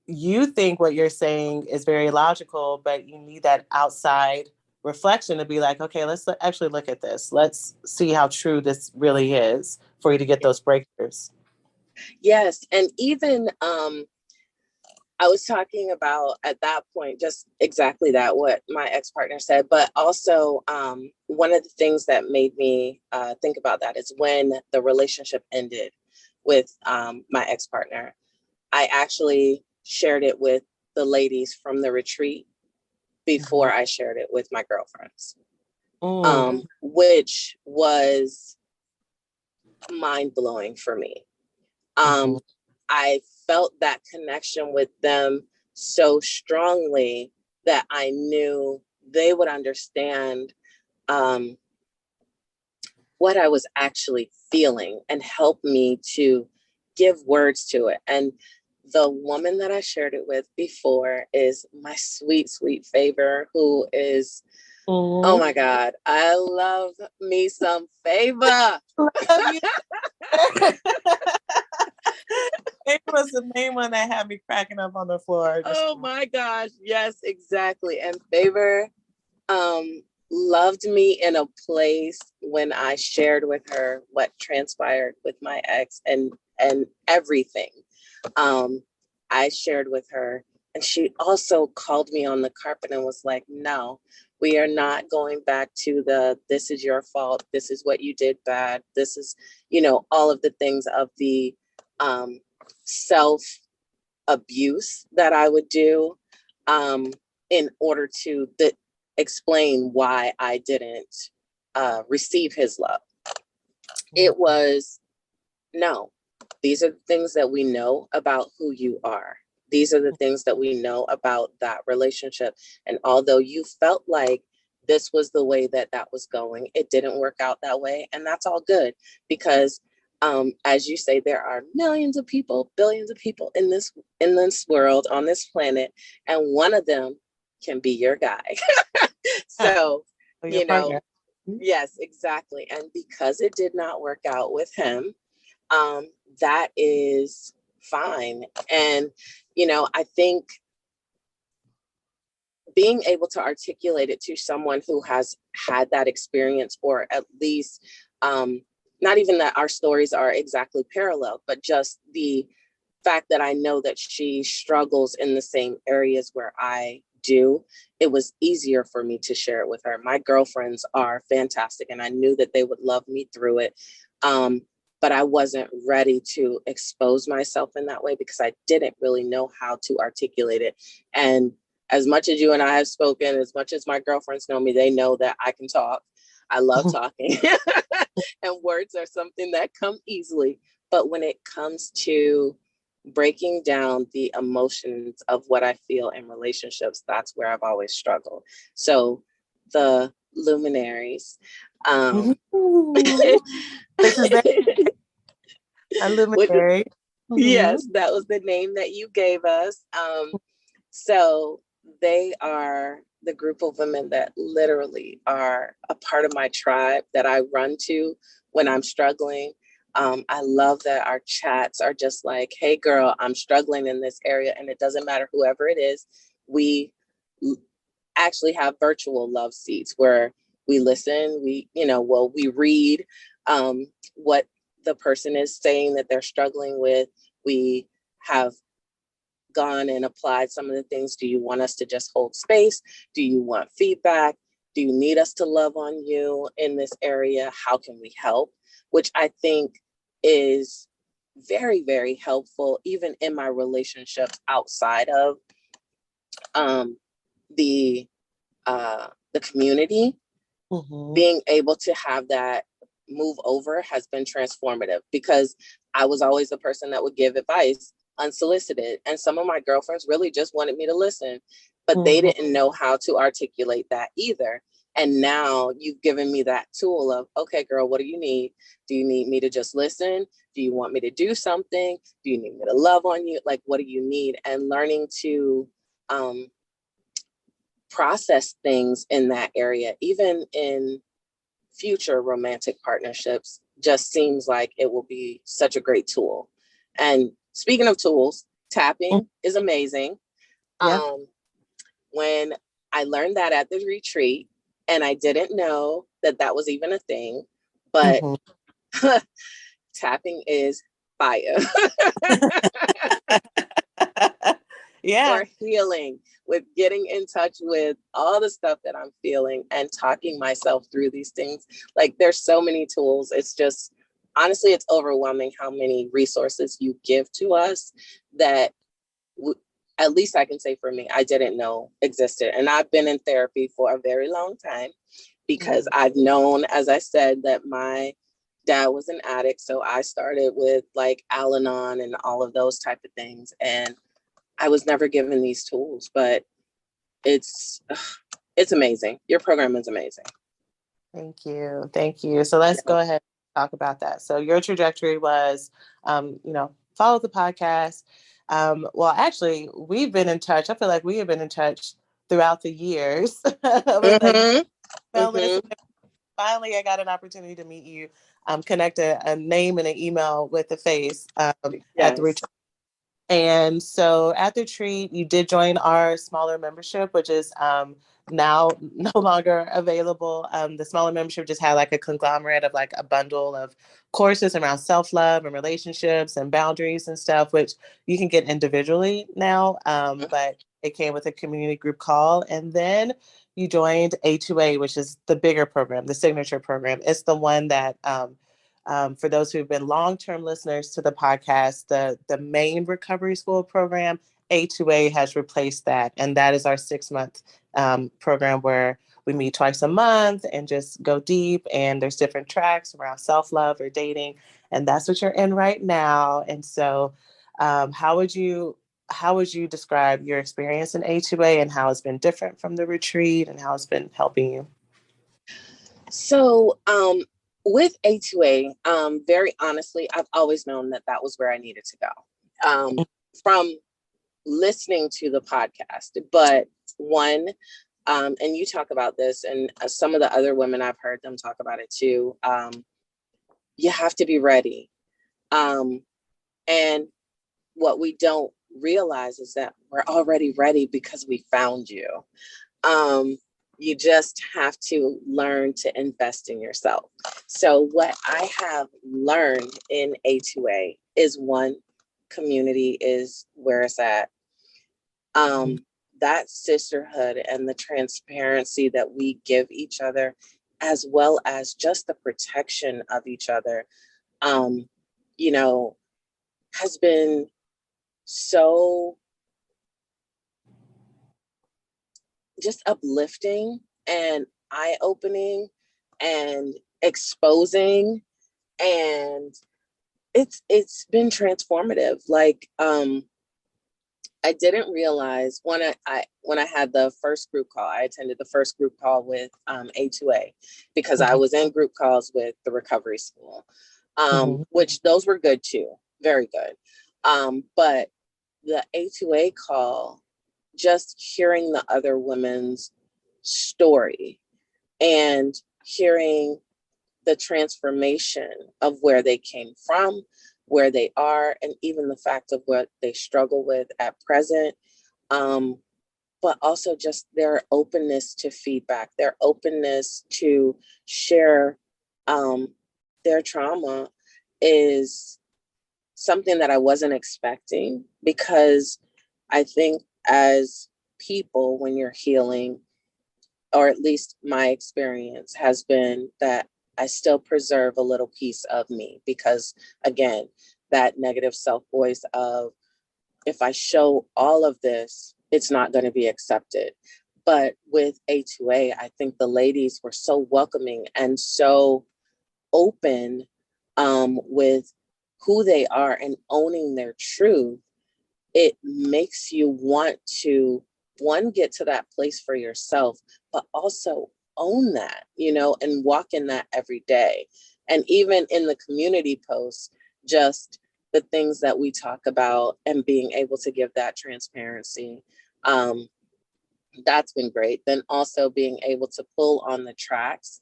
you think what you're saying is very logical, but you need that outside reflection to be like, okay, let's actually look at this. Let's see how true this really is for you to get those breakthroughs. Yes. And even I was talking about at that point, just exactly that, what my ex-partner said, but also one of the things that made me think about that is when the relationship ended with my ex-partner, I actually shared it with the ladies from the retreat before I shared it with my girlfriends, which was mind-blowing for me. I felt that connection with them so strongly that I knew they would understand what I was actually feeling and help me to give words to it. And the woman that I shared it with before is my sweet, sweet favor, who is Oh my God. I love me some Favor. Love you. It was the main one that had me cracking up on the floor. Oh my gosh. Yes, exactly. And Favor loved me in a place when I shared with her what transpired with my ex and everything. Um, I shared with her, and she also called me on the carpet and was like, "No, we are not going back to the this is your fault. This is what you did bad. This is, all of the things of the self abuse that I would do in order to explain why I didn't receive his love. It was no, these are the things that we know about who you are. These are the things that we know about that relationship. And although you felt like this was the way that that was going, it didn't work out that way. And that's all good because as you say, there are millions of people, billions of people in this world, on this planet, and one of them can be your guy. So, Your partner. yes, exactly. And because it did not work out with him, that is fine. And, I think being able to articulate it to someone who has had that experience, or at least not even that our stories are exactly parallel, but just the fact that I know that she struggles in the same areas where I do, it was easier for me to share it with her. My girlfriends are fantastic, and I knew that they would love me through it. But I wasn't ready to expose myself in that way because I didn't really know how to articulate it. And as much as you and I have spoken, as much as my girlfriends know me, they know that I can talk. I love talking. And words are something that come easily. But when it comes to breaking down the emotions of what I feel in relationships, that's where I've always struggled. So the luminaries. This is the luminary. Yes, that was the name that you gave us. So they are the group of women that literally are a part of my tribe that I run to when I'm struggling. I love that our chats are just like, hey, girl, I'm struggling in this area. And it doesn't matter whoever it is. We actually have virtual love seats where we listen, we read what the person is saying that they're struggling with. We have gone and applied some of the things. Do you want us to just hold space? Do you want feedback? Do you need us to love on you in this area? How can we help? Which I think is very, very helpful, even in my relationships outside of the the community. Being able to have that move over has been transformative because I was always the person that would give advice unsolicited. And some of my girlfriends really just wanted me to listen, but they didn't know how to articulate that either. And now you've given me that tool of, okay, girl, what do you need? Do you need me to just listen? Do you want me to do something? Do you need me to love on you? Like, what do you need? And learning to process things in that area, even in future romantic partnerships, just seems like it will be such a great tool. And speaking of tools, tapping is amazing. Yeah. When I learned that at the retreat, and I didn't know that that was even a thing, but tapping is fire. Yeah. For healing, with getting in touch with all the stuff that I'm feeling and talking myself through these things. Like, there's so many tools. It's just, honestly, it's overwhelming how many resources you give to us that at least I can say for me, I didn't know existed. And I've been in therapy for a very long time because I've known, as I said, that my dad was an addict. So I started with like Al-Anon and all of those type of things. And I was never given these tools, but it's amazing. Your program is amazing. Thank you. Thank you. So let's go ahead and talk about that. So your trajectory was, follow the podcast. Well, actually, we've been in touch. I feel like we have been in touch throughout the years. It was like finally I got an opportunity to meet you, connect a name and an email with a face at the Yes. retreat. And so at the retreat, you did join our smaller membership, which is now no longer available. The smaller membership just had like a conglomerate of like a bundle of courses around self love and relationships and boundaries and stuff, which you can get individually now. But it came with a community group call. And then you joined A2A, which is the bigger program, the signature program. It's the one that for those who've been long-term listeners to the podcast, the main recovery school program, A2A, has replaced that. And that is our 6-month program where we meet twice a month and just go deep. And there's different tracks around self-love or dating. And that's what you're in right now. And so how would you describe your experience in A2A and how it's been different from the retreat and how it's been helping you? So, with A2A, very honestly, I've always known that that was where I needed to go, from listening to the podcast. But one, and you talk about this, and some of the other women, I've heard them talk about it too. You have to be ready. And what we don't realize is that we're already ready because we found you. Um, you just have to learn to invest in yourself. So what I have learned in A2A is, one, community is where it's at. That sisterhood and the transparency that we give each other, as well as just the protection of each other, you know, has been so just uplifting and eye-opening and exposing, and it's been transformative. Like, I didn't realize when I had the first group call, I attended the first group call with A2A, because I was in group calls with the recovery school, which those were good too, very good. But the A2A call, just hearing the other women's story and hearing the transformation of where they came from, where they are, and even the fact of what they struggle with at present. But also just their openness to feedback, their openness to share their trauma, is something that I wasn't expecting, because I think as people, when you're healing, or at least my experience has been that I still preserve a little piece of me, because again, that negative self voice of, if I show all of this, it's not going to be accepted. But with A2A, I think the ladies were so welcoming and so open, with who they are and owning their truth. It makes you want to, one, get to that place for yourself, but also own that, and walk in that every day. And even in the community posts, just the things that we talk about and being able to give that transparency, that's been great. Then also being able to pull on the tracks,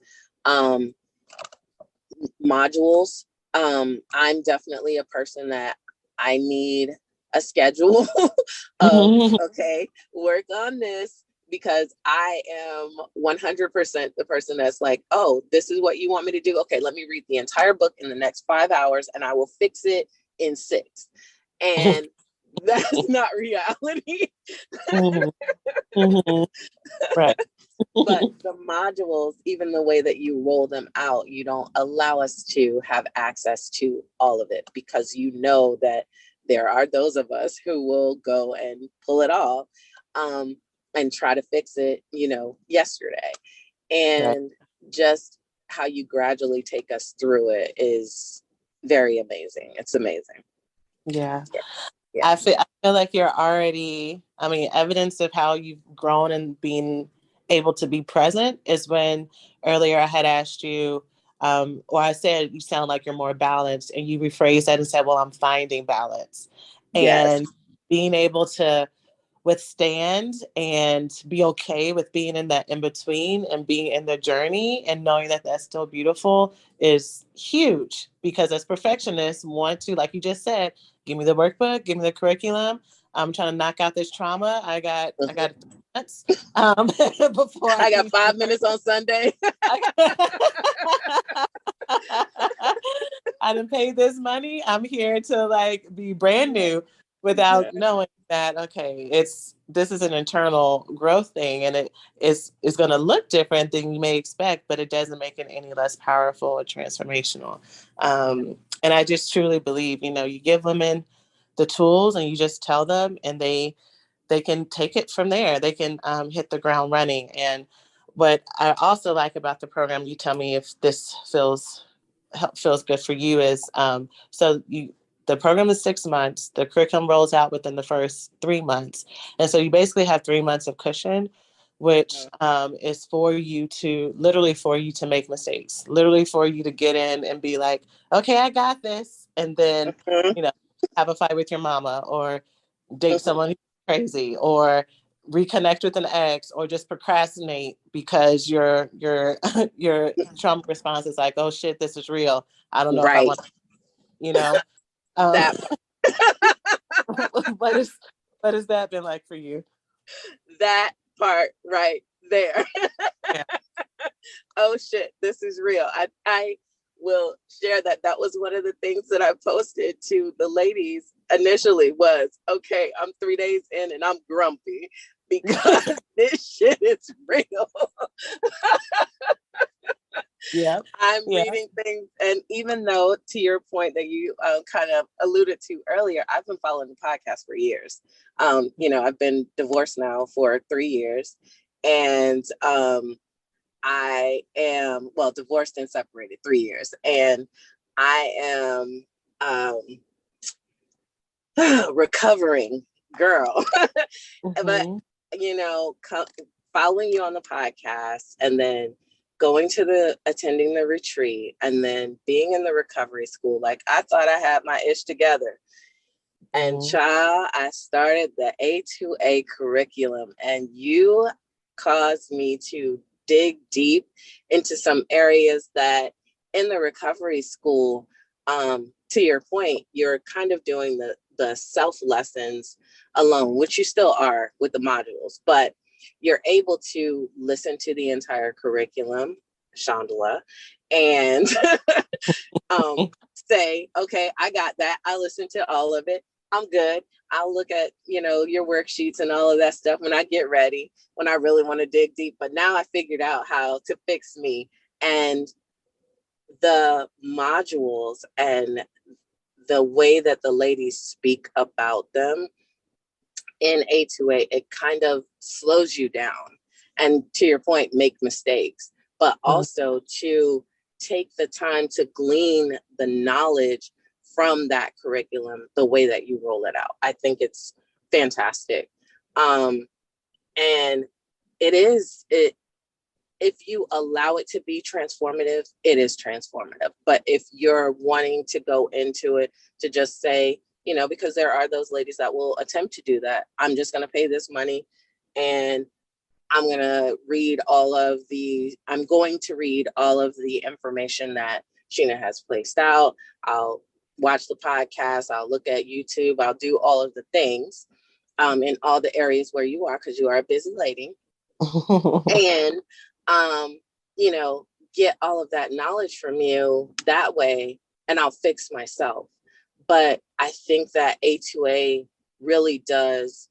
modules. I'm definitely a person that I need a schedule of, okay, work on this, because I am 100% the person that's like, oh, this is what you want me to do. Okay, let me read the entire book in the next 5 hours and I will fix it in 6. And that's not reality. Right. But the modules, even the way that you roll them out, you don't allow us to have access to all of it, because that there are those of us who will go and pull it off, and try to fix it, yesterday. Right. And just how you gradually take us through it is very amazing. It's amazing. Yeah. Yeah. Yeah. I feel like you're already, I mean, evidence of how you've grown and being able to be present is when earlier I had asked you, or I said, you sound like you're more balanced, and you rephrased that and said, well, I'm finding balance. Yes. And being able to, withstand and be okay with being in that in between and being in the journey and knowing that that's still beautiful is huge, because as perfectionists want to, like you just said, give me the workbook, give me the curriculum. I'm trying to knock out this trauma. I got months before I I can got even 5 minutes on Sunday. I didn't pay this money. I'm here to like be brand new without knowing that, okay, this is an internal growth thing, and it's going to look different than you may expect, but it doesn't make it any less powerful or transformational. And I just truly believe, you give women the tools and you just tell them, and they can take it from there. They can hit the ground running. And what I also like about the program, you tell me if this feels good for you, is the program is 6 months. The curriculum rolls out within the first 3 months, and so you basically have 3 months of cushion, which is literally for you to make mistakes, literally for you to get in and be like, okay, I got this, and then you know have a fight with your mama, or date someone who's crazy, or reconnect with an ex, or just procrastinate because your trauma response is like, oh shit, this is real. I don't know if I Right. want, you know. Um, That what is what has that been like for you? that part right there. Yeah. Oh shit, this is real. I will share that that was one of the things that I posted to the ladies initially was, okay, I'm 3 days in and I'm grumpy because this shit is real. Yeah. I'm Yeah. reading things, and even though, to your point that you kind of alluded to earlier, I've been following the podcast for years. I've been divorced now for 3 years, and I am, well, divorced and separated 3 years, and I am recovering girl. But Mm-hmm. you know, following you on the podcast, and then going to attending the retreat, and then being in the recovery school, like I thought I had my ish together. And Mm-hmm. child, I started the A2A curriculum, and you caused me to dig deep into some areas that in the recovery school, to your point, you're kind of doing the self lessons alone, which you still are with the modules, but you're able to listen to the entire curriculum, Shandalla, and say, okay, I got that. I listened to all of it. I'm good. I'll look at, your worksheets and all of that stuff when I get ready, when I really want to dig deep. But now I figured out how to fix me. And the modules and the way that the ladies speak about them in A2A, it kind of slows you down. And to your point, make mistakes, but also to take the time to glean the knowledge from that curriculum, the way that you roll it out. I think it's fantastic. And if you allow it to be transformative, it is transformative. But if you're wanting to go into it to just say, because there are those ladies that will attempt to do that, I'm just going to pay this money and I'm going to read I'm going to read all of the information that Sheena has placed out. I'll watch the podcast. I'll look at YouTube. I'll do all of the things in all the areas where you are, because you are a busy lady. And, um, get all of that knowledge from you that way, and I'll fix myself. But I think that A2A really does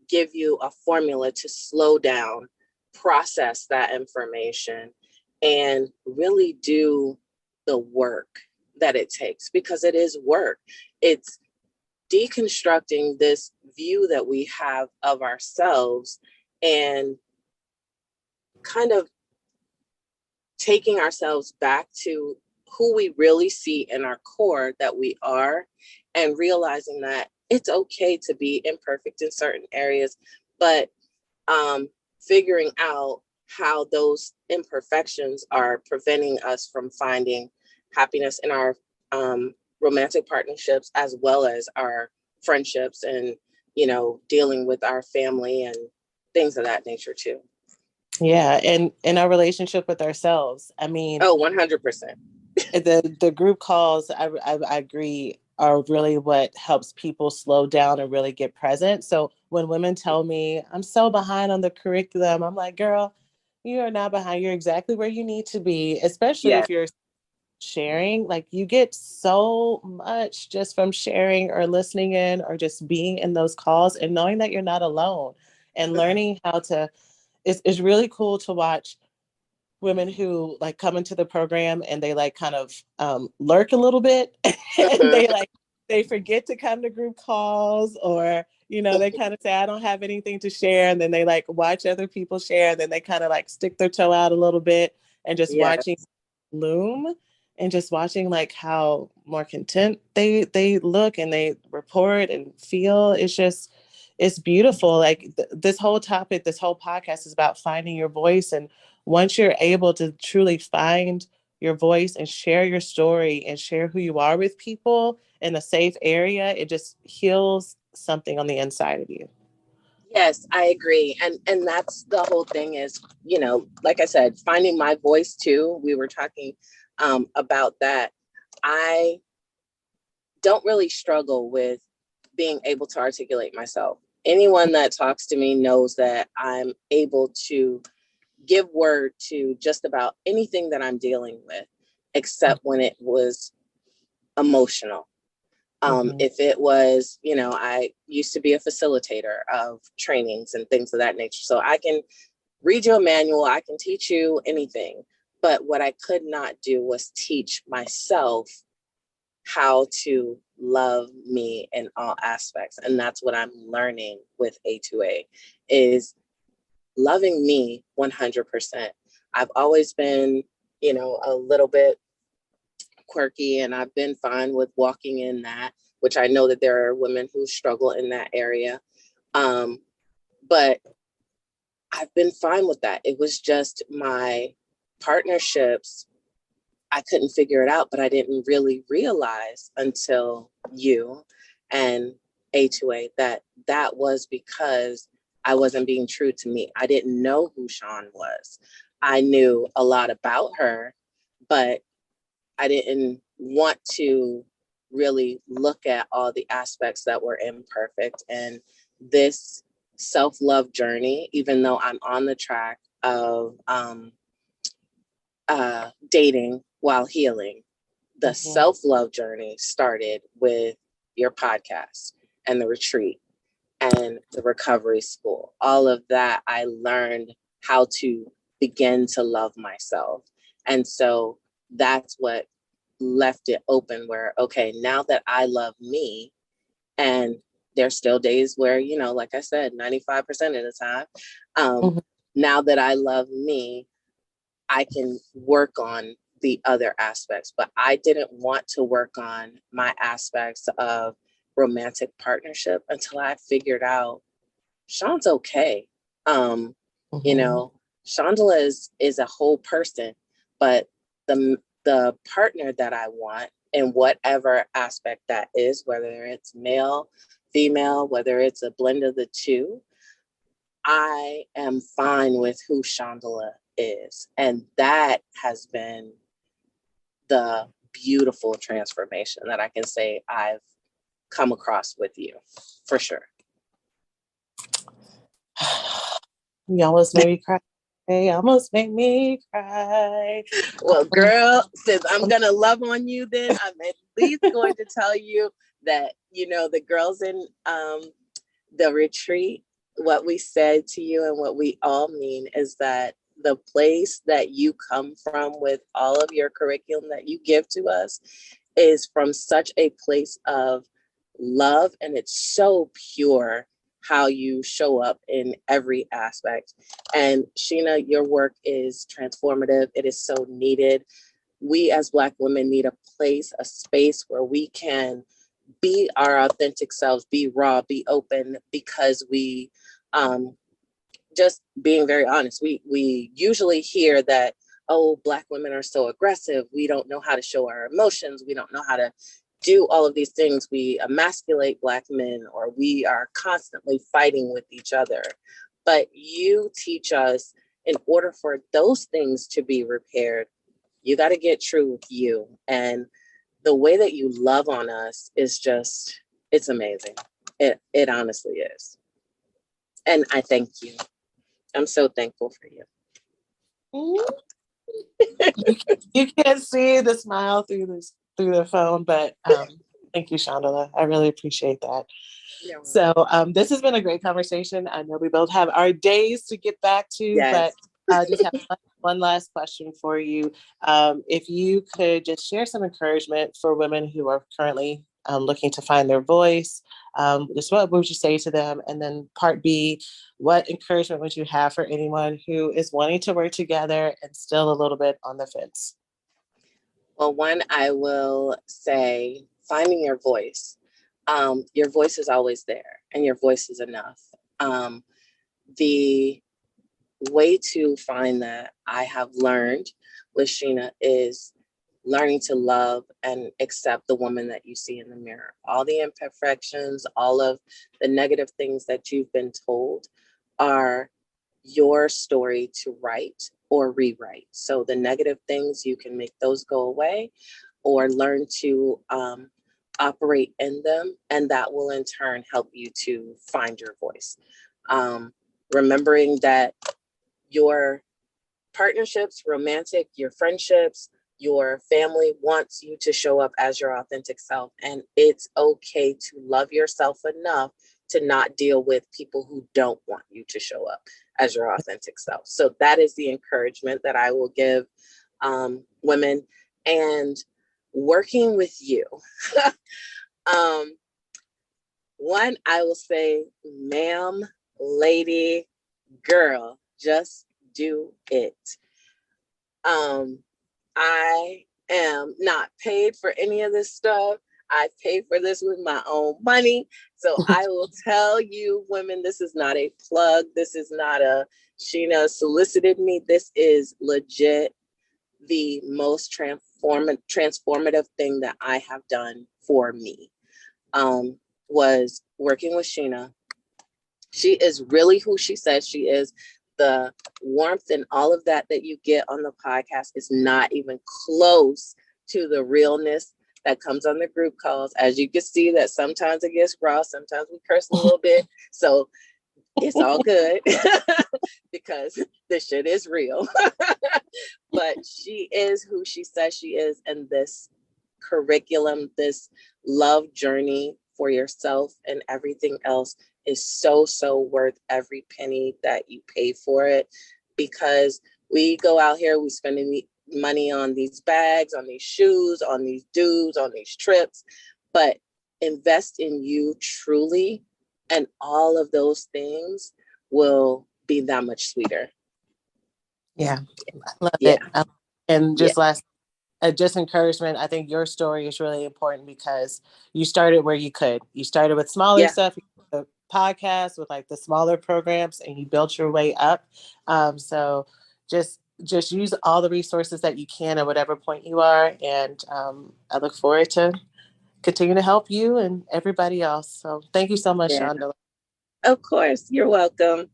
give you a formula to slow down, process that information, and really do the work that it takes, because it is work. It's deconstructing this view that we have of ourselves and kind of taking ourselves back to who we really see in our core that we are, and realizing that it's okay to be imperfect in certain areas, but figuring out how those imperfections are preventing us from finding happiness in our romantic partnerships, as well as our friendships and dealing with our family and things of that nature too. Yeah, and in our relationship with ourselves. I mean, Oh, 100%. the group calls, I agree, are really what helps people slow down and really get present. So when women tell me I'm so behind on the curriculum, I'm like, girl, you are not behind. You're exactly where you need to be, especially Yeah. if you're sharing. Like, you get so much just from sharing or listening in or just being in those calls and knowing that you're not alone and learning how to. It's really cool to watch women who like come into the program and they like kind of lurk a little bit and Mhm. they forget to come to group calls, or they kind of say I don't have anything to share, and then they like watch other people share, and then they kind of like stick their toe out a little bit, and just watching Yes. bloom, and just watching like how more content they look and they report and feel. It's beautiful. Like this whole topic, this whole podcast is about finding your voice. And once you're able to truly find your voice and share your story and share who you are with people in a safe area, it just heals something on the inside of you. Yes, I agree. And that's the whole thing is, like I said, finding my voice too. We were talking about that. I don't really struggle with being able to articulate myself. Anyone that talks to me knows that I'm able to give word to just about anything that I'm dealing with, except when it was emotional. Mm-hmm. If it was, I used to be a facilitator of trainings and things of that nature. So I can read you a manual, I can teach you anything. But what I could not do was teach myself how to love me in all aspects. And that's what I'm learning with A2A is loving me 100%. I've always been, a little bit quirky, and I've been fine with walking in that, which I know that there are women who struggle in that area. But I've been fine with that. It was just my partnerships. I couldn't figure it out, but I didn't really realize until you and A2A that that was because I wasn't being true to me. I didn't know who Sean was. I knew a lot about her, but I didn't want to really look at all the aspects that were imperfect. And this self-love journey, even though I'm on the track of dating while healing, the Mm-hmm. self-love journey started with your podcast and the retreat and the recovery school. All of that, I learned how to begin to love myself. And so that's what left it open where, okay, now that I love me, and there's still days where, like I said, 95% of the time, um, Mm-hmm. now that I love me, I can work on the other aspects. But I didn't want to work on my aspects of romantic partnership until I figured out Sean's okay. Um, you Mm-hmm. know, Shandalla is a whole person, but the partner that I want in whatever aspect that is, whether it's male, female, whether it's a blend of the two, I am fine with who Shandalla is. And that has been the beautiful transformation that I can say I've come across with you, for sure. You almost made me cry. You almost made me cry. Well, Um, girl, since I'm going to love on you, then I'm at least going to tell you that, the girls in the retreat, what we said to you and what we all mean is that the place that you come from with all of your curriculum that you give to us is from such a place of love, and it's so pure how you show up in every aspect. And Sheena, your work is transformative. It is so needed. We as Black women need a place, a space where we can be our authentic selves, be raw, be open, because we just being very honest, we usually hear that, oh, Black women are so aggressive, we don't know how to show our emotions, we don't know how to do all of these things. We emasculate Black men, or we are constantly fighting with each other. But you teach us, in order for those things to be repaired, you got to get true with you. And the way that you love on us is just, it's amazing. It honestly is. And I thank you. I'm so thankful for you. You can't see the smile through the phone, but thank you, Shandalla. I really appreciate that. So this has been a great conversation. I know we both have our days to get back to, yes. But I just have one last question for you. If you could just share some encouragement for women who are currently looking to find their voice, just what would you say to them? And then part B, what encouragement would you have for anyone who is wanting to work together and still a little bit on the fence? Well, one, I will say finding your voice. Your voice is always there, and your voice is enough. The way to find that, I have learned with Sheena, is learning to love and accept the woman that you see in the mirror. All the imperfections, all of the negative things that you've been told are your story to write or rewrite. So the negative things, you can make those go away or learn to operate in them. And that will in turn help you to find your voice. Remembering that your partnerships, romantic, your friendships, your family wants you to show up as your authentic self. And it's okay to love yourself enough to not deal with people who don't want you to show up as your authentic self. So that is the encouragement that I will give women. And working with you, one, I will say, ma'am, lady, girl, just do it. I am not paid for any of this stuff. I pay for this with my own money. So I will tell you, women, this is not a plug. This is not a Sheena solicited me. This is legit the most transformative thing that I have done for me. Was working with Sheena. She is really who she says she is. The warmth and all of that you get on the podcast is not even close to the realness that comes on the group calls. As you can see, that sometimes it gets raw, sometimes we curse a little bit. So it's all good because this shit is real. But she is who she says she is. And this curriculum, this love journey for yourself and everything else is so worth every penny that you pay for it, because we go out here, we spending money on these bags, on these shoes, on these dudes, on these trips, but invest in you truly, and all of those things will be that much sweeter. Yeah, I love it. And just just encouragement. I think your story is really important because you started where you could. You started with smaller stuff, the podcast with like the smaller programs, and you built your way up. So just use all the resources that you can at whatever point you are. And I look forward to continue to help you and everybody else. So thank you so much, Shandalla. Of course. You're welcome.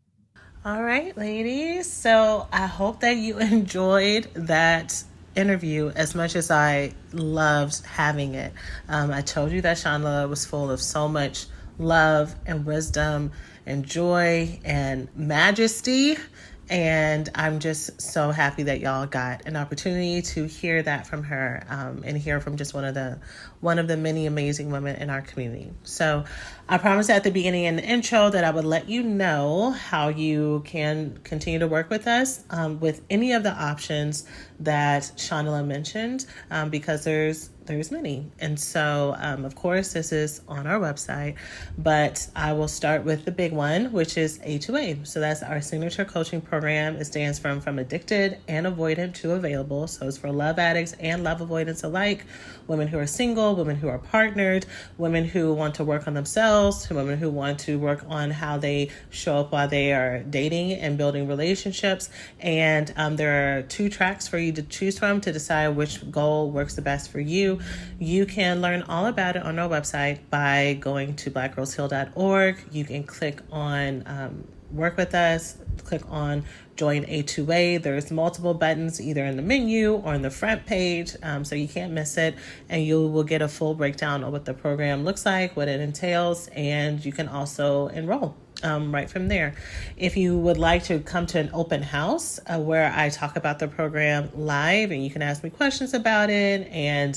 All right, ladies. So I hope that you enjoyed that interview as much as I loved having it. I told you that Shandalla was full of so much love and wisdom and joy and majesty. And I'm just so happy that y'all got an opportunity to hear that from her, and hear from just one of the many amazing women in our community. So I promised at the beginning and the intro that I would let you know how you can continue to work with us with any of the options that Shandalla mentioned, because there's many. And so, of course, this is on our website, but I will start with the big one, which is A2A. So that's our signature coaching program. It stands from addicted and avoidant to available. So it's for love addicts and love avoidants alike, women who are single, women who are partnered, women who want to work on themselves, women who want to work on how they show up while they are dating and building relationships. And there are 2 tracks for you to choose from to decide which goal works the best for you. you. You can learn all about it on our website by going to blackgirlsheal.org. You can click on work with us, click on join A2A. There's multiple buttons either in the menu or in the front page, so you can't miss it, and you will get a full breakdown of what the program looks like, what it entails, and you can also enroll right from there. If you would like to come to an open house where I talk about the program live, and you can ask me questions about it, and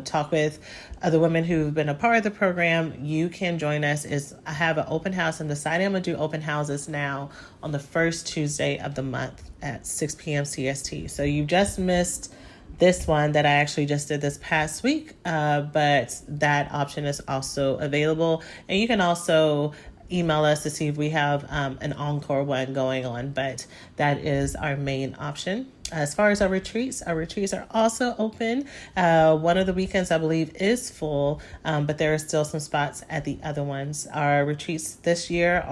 talk with other women who've been a part of the program, you can join us. I have an open house. I'm deciding I'm going to do open houses now on the first Tuesday of the month at 6 p.m. CST. So you just missed this one that I actually just did this past week, but that option is also available. And you can also email us to see if we have an encore one going on, but that is our main option. As far as our retreats are also open. One of the weekends, I believe, is full, but there are still some spots at the other ones. Our retreats this year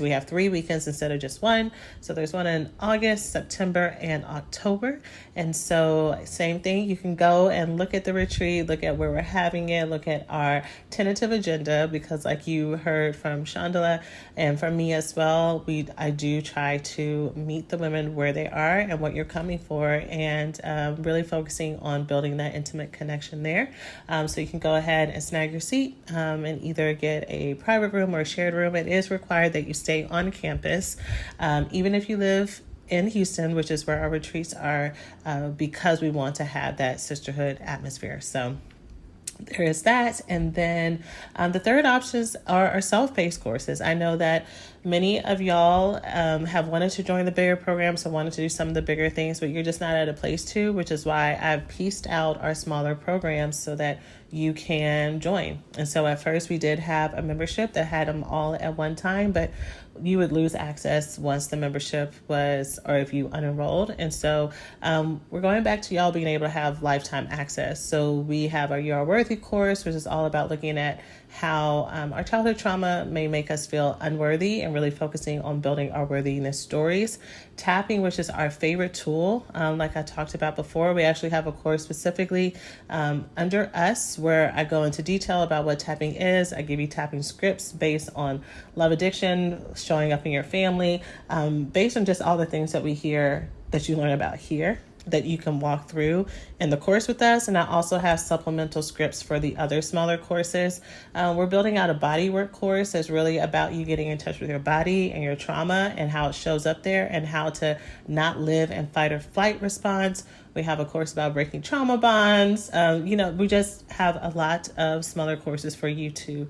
we have 3 weekends instead of just one. So there's one in August, September, and October. And so same thing, you can go and look at the retreat, look at where we're having it, look at our tentative agenda, because like you heard from Shandalla and from me as well, I do try to meet the women where they are and what you're coming for, and really focusing on building that intimate connection there. So you can go ahead and snag your seat and either get a private room or a shared room. It is required that you stay on campus, even if you live in Houston, which is where our retreats are, because we want to have that sisterhood atmosphere. So there is that. And then the third options are our self-paced courses. I know that many of y'all have wanted to join the bigger programs, so wanted to do some of the bigger things, but you're just not at a place to, which is why I've pieced out our smaller programs so that you can join. And so at first we did have a membership that had them all at one time, but you would lose access once the membership was, or if you unenrolled. And so we're going back to y'all being able to have lifetime access. So we have our You Are Worthy course, which is all about looking at how our childhood trauma may make us feel unworthy, and really focusing on building our worthiness stories. Tapping, which is our favorite tool. Like I talked about before, we actually have a course specifically under us where I go into detail about what tapping is. I give you tapping scripts based on love addiction, showing up in your family, based on just all the things that we hear, that you learn about here, that you can walk through in the course with us. And I also have supplemental scripts for the other smaller courses. We're building out a bodywork course that's really about you getting in touch with your body and your trauma and how it shows up there, and how to not live in fight or flight response. We have a course about breaking trauma bonds. We just have a lot of smaller courses for you to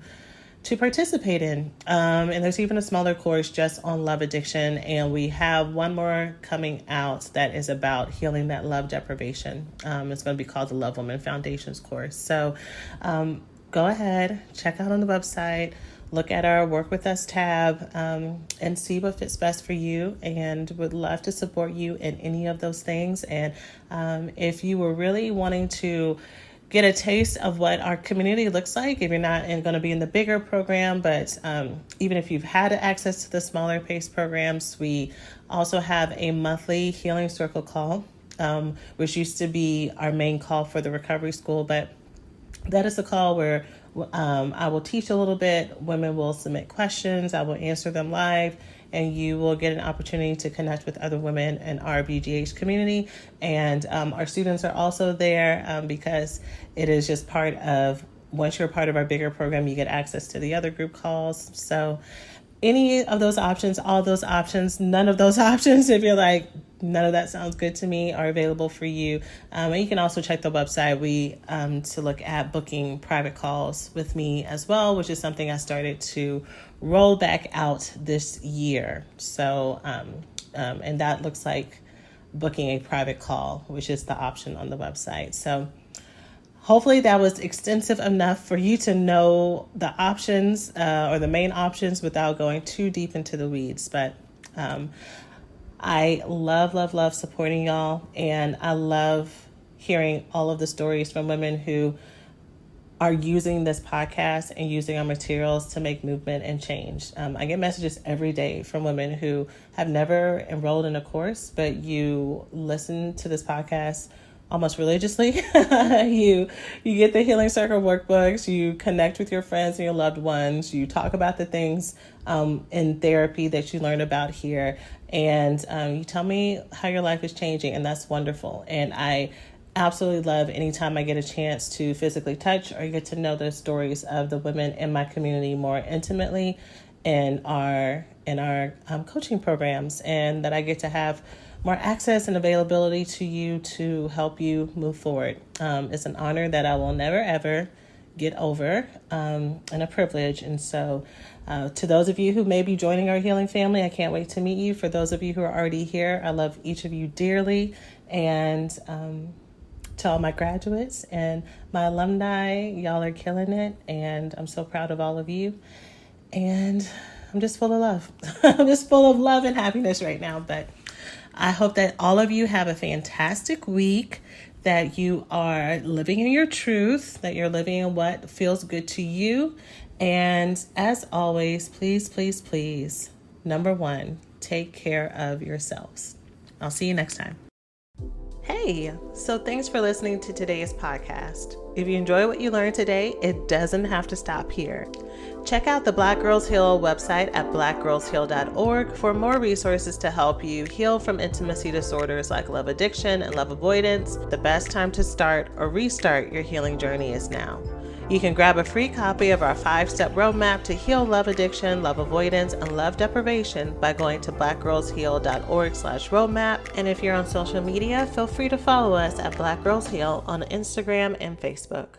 participate in. And there's even a smaller course just on love addiction. And we have one more coming out that is about healing that love deprivation. It's going to be called the Love Woman Foundations course. So go ahead, check out on the website, look at our Work With Us tab, and see what fits best for you, and would love to support you in any of those things. And if you were really wanting to get a taste of what our community looks like, if you're not going to be in the bigger program, but even if you've had access to the smaller pace programs, we also have a monthly healing circle call, which used to be our main call for the recovery school. But that is a call where I will teach a little bit, women will submit questions, I will answer them live, and you will get an opportunity to connect with other women in our BGH community. And our students are also there because it is just part of, once you're part of our bigger program, you get access to the other group calls. So any of those options, all those options, none of those options, if you're like, none of that sounds good to me, are available for you. And you can also check the website to look at booking private calls with me as well, which is something I started to roll back out this year. So, and that looks like booking a private call, which is the option on the website. So hopefully that was extensive enough for you to know the options or the main options without going too deep into the weeds. But I love supporting y'all, and I love hearing all of the stories from women who are using this podcast and using our materials to make movement and change. I get messages every day from women who have never enrolled in a course, but you listen to this podcast almost religiously. you get the Healing Circle workbooks, you connect with your friends and your loved ones, you talk about the things in therapy that you learn about here, and you tell me how your life is changing, and that's wonderful. And I absolutely love anytime I get a chance to physically touch or get to know the stories of the women in my community more intimately in our coaching programs, and that I get to have more access and availability to you to help you move forward. It's an honor that I will never, ever get over, and a privilege. And so to those of you who may be joining our healing family, I can't wait to meet you. For those of you who are already here, I love each of you dearly. And to all my graduates and my alumni, y'all are killing it. And I'm so proud of all of you. And I'm just full of love. I'm just full of love and happiness right now. But I hope that all of you have a fantastic week, that you are living in your truth, that you're living in what feels good to you. And as always, please, please, please, number one, take care of yourselves. I'll see you next time. Hey, so thanks for listening to today's podcast. If you enjoy what you learned today, it doesn't have to stop here. Check out the Black Girls Heal website at blackgirlsheal.org for more resources to help you heal from intimacy disorders like love addiction and love avoidance. The best time to start or restart your healing journey is now. You can grab a free copy of our 5-step roadmap to heal love addiction, love avoidance, and love deprivation by going to blackgirlsheal.org/roadmap. And if you're on social media, feel free to follow us at Black Girls Heal on Instagram and Facebook.